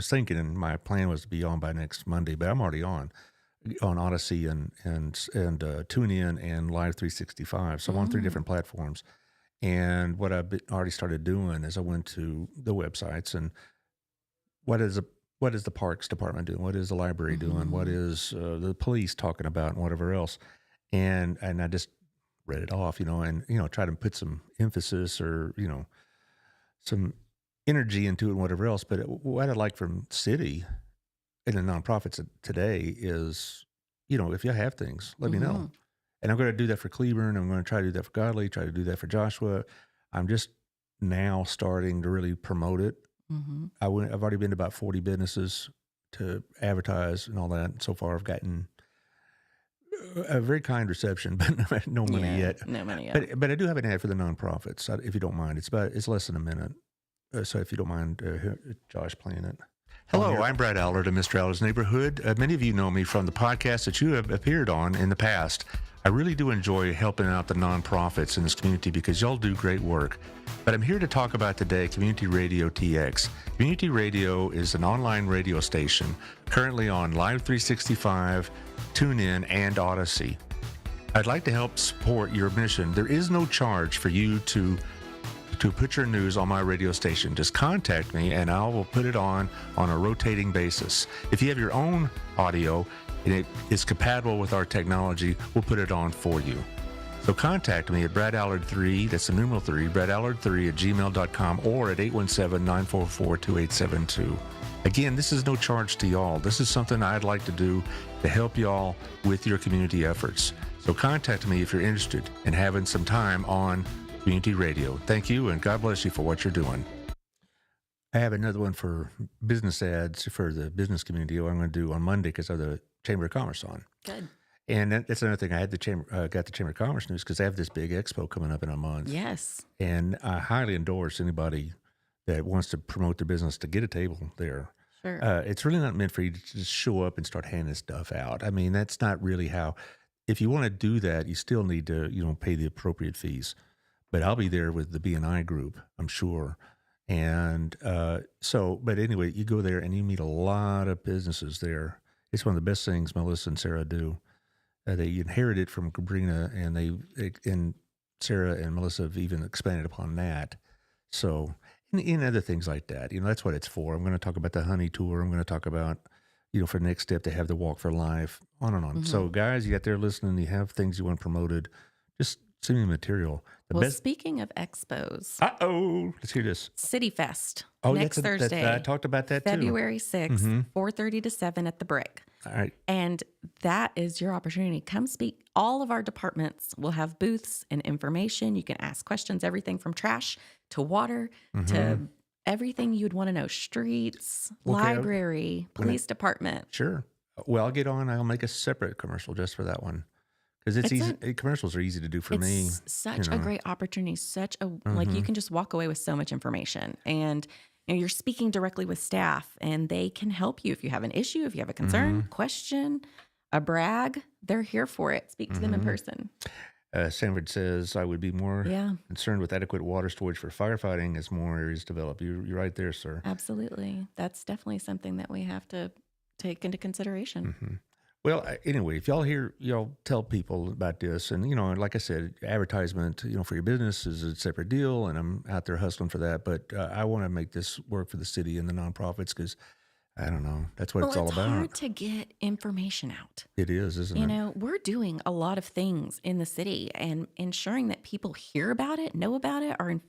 thinking, and my plan was to be on by next Monday, but I'm already on Odyssey and TuneIn and Live 365. So I'm on 3 different platforms. And what I've already started doing is I went to the websites and what is the Parks Department doing? What is the library doing? What is the police talking about, and whatever else? And I just read it off, and try to put some emphasis or some energy into it and whatever else. But what I'd like from city and the nonprofits today is, if you have things, let me know. And I'm going to do that for Cleburne. I'm going to try to do that for Godley. Try to do that for Joshua. I'm just now starting to really promote it. I've already been to about 40 businesses to advertise and all that. And so far, I've gotten a very kind reception, but no money yet. No money yet. But I do have an ad for the nonprofits, if you don't mind. It's less than a minute. So if you don't mind, Josh playing it. Hello, I'm Brad Allard of Mr. Allard's Neighborhood. Many of you know me from the podcast that you have appeared on in the past. I really do enjoy helping out the nonprofits in this community because y'all do great work. But I'm here to talk about today Community Radio TX. Community Radio is an online radio station currently on Live 365, TuneIn, and Odyssey. I'd like to help support your mission. There is no charge for you to put your news on my radio station. Just contact me and I will put it on a rotating basis. If you have your own audio and it is compatible with our technology, we'll put it on for you. So contact me at bradallard3, that's the numeral 3, bradallard3@gmail.com or at 817-944-2872. Again, this is no charge to y'all. This is something I'd like to do to help y'all with your community efforts. So contact me if you're interested in having some time on community radio. Thank you, and God bless you for what you're doing. I have another one for business ads for the business community I'm going to do on Monday because of the Chamber of Commerce on. Good. And that's another thing. I had got the Chamber of Commerce news because they have this big expo coming up in a month. Yes. And I highly endorse anybody that wants to promote their business to get a table there. Sure. It's really not meant for you to just show up and start handing stuff out. I mean, that's not really how. If you want to do that, you still need to, pay the appropriate fees. But I'll be there with the B&I group, I'm sure. And but anyway, you go there and you meet a lot of businesses there. It's one of the best things Melissa and Sarah do. They inherited from Cabrina, and Sarah and Melissa have even expanded upon that. So, and other things like that, that's what it's for. I'm going to talk about the honey tour. I'm going to talk about, for the next step, to have the walk for life, on and on. Mm-hmm. So, guys, you out there listening, you have things you want promoted, just send me material. Speaking of expos. Let's hear this. City Fest. Oh, next Thursday. I talked about that February too. 6th, 4:30 to 7 at the Brick. All right. And that is your opportunity. Come speak. All of our departments will have booths and information. You can ask questions, everything from trash to water to everything you'd want to know. Streets, library, police department. Sure. Well, I'll get on. I'll make a separate commercial just for that one. Because it's easy. Commercials are easy to do for me. It's such a great opportunity. Like you can just walk away with so much information, and you're speaking directly with staff, and they can help you if you have an issue, if you have a concern, question, a brag. They're here for it. Speak to them in person. Sanford says, I would be more concerned with adequate water storage for firefighting as more areas develop. You're right there, sir. Absolutely. That's definitely something that we have to take into consideration. Well, anyway, if y'all tell people about this, and like I said, advertisement, for your business is a separate deal, and I'm out there hustling for that. But I want to make this work for the city and the nonprofits because I don't know, that's what it's all about. It's hard to get information out. It is, isn't it? We're doing a lot of things in the city, and ensuring that people hear about it, know about it, and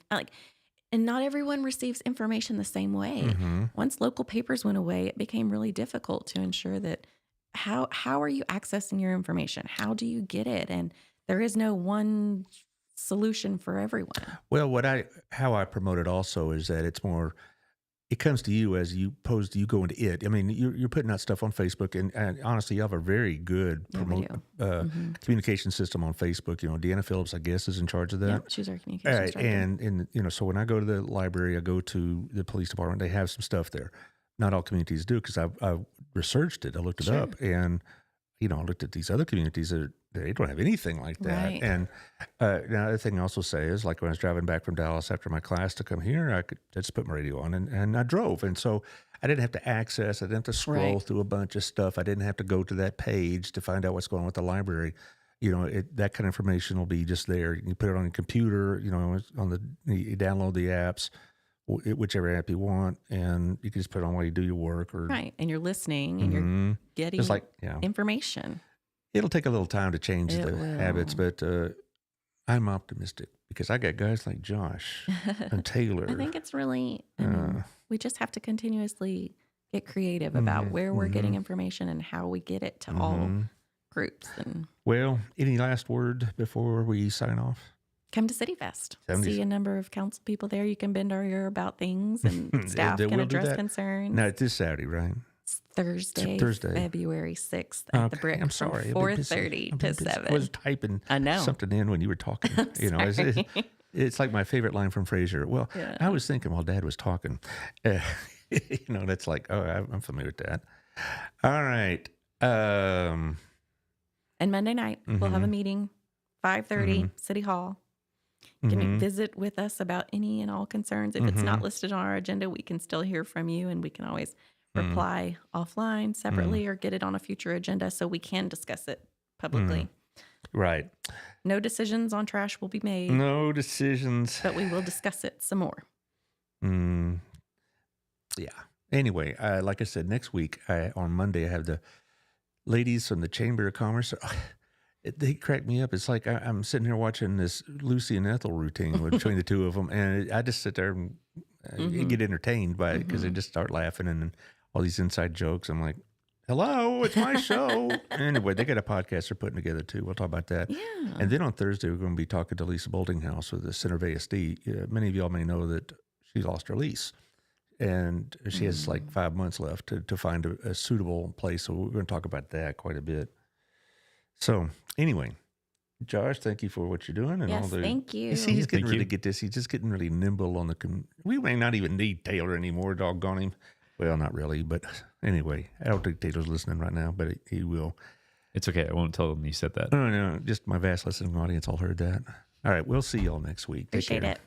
not everyone receives information the same way. Once local papers went away, it became really difficult to ensure that. How are you accessing your information? How do you get it? And there is no one solution for everyone. Well, how I promote it also is that it's more, it comes to you as you go into it. I mean, you're putting out stuff on Facebook, and honestly, you have a very good communication system on Facebook. Deanna Phillips, I guess, is in charge of that. Yep, she's our communications director. And so when I go to the library, I go to the police department, they have some stuff there. Not all communities do, because I've researched it. I looked it up, and I looked at these other communities that they don't have anything like that. Right. And another thing I also say is, like when I was driving back from Dallas after my class to come here, I could just put my radio on and I drove, and so I didn't have to access. I didn't have to scroll through a bunch of stuff. I didn't have to go to that page to find out what's going on with the library. That kind of information will be just there. You put it on your computer. You download the apps. Whichever app you want, and you can just put it on while you do your work, and you're listening and you're getting information. It'll take a little time to change the habits, but I'm optimistic because I got guys like Josh and Taylor. I think it's really we just have to continuously get creative about where we're getting information and how we get it to all groups. And well, any last word before we sign off? Come to City Fest. See a number of council people there. You can bend our ear about things, and staff can address concerns. No, it's this Saturday, right? It's Thursday, February 6th at the Brick. I'm sorry. From 4:30 to 7. I was typing something in when you were talking. It's like my favorite line from Frasier. Well, I was thinking while Dad was talking. That's like, I'm familiar with that. All right. And Monday night, we'll have a meeting, 5:30, City Hall. You can visit with us about any and all concerns. If it's not listed on our agenda, we can still hear from you, and we can always reply offline separately or get it on a future agenda so we can discuss it publicly. Right. No decisions on trash will be made. No decisions. But we will discuss it some more. Yeah. Anyway, like I said, next week, on Monday, I have the ladies from the Chamber of Commerce. They crack me up. It's like I'm sitting here watching this Lucy and Ethel routine between the two of them, and I just sit there and get entertained by it because they just start laughing and all these inside jokes. I'm like, hello, it's my show. Anyway, they got a podcast they're putting together too. We'll talk about that. Yeah. And then on Thursday, we're going to be talking to Lisa Boltinghouse with the Center of ASD. Many of y'all may know that she lost her lease. And she has like 5 months left to find a suitable place. So we're going to talk about that quite a bit. So anyway, Josh, thank you for what you're doing. And Yes, all the, thank you. You see, he's getting Thank really you. get this. He's just getting really nimble on we may not even need Taylor anymore, doggone him. Well, not really, but anyway, I don't think Taylor's listening right now, but he will. It's okay. I won't tell them you said that. No, just my vast listening audience all heard that. All right, we'll see y'all next week. Take Appreciate care. it.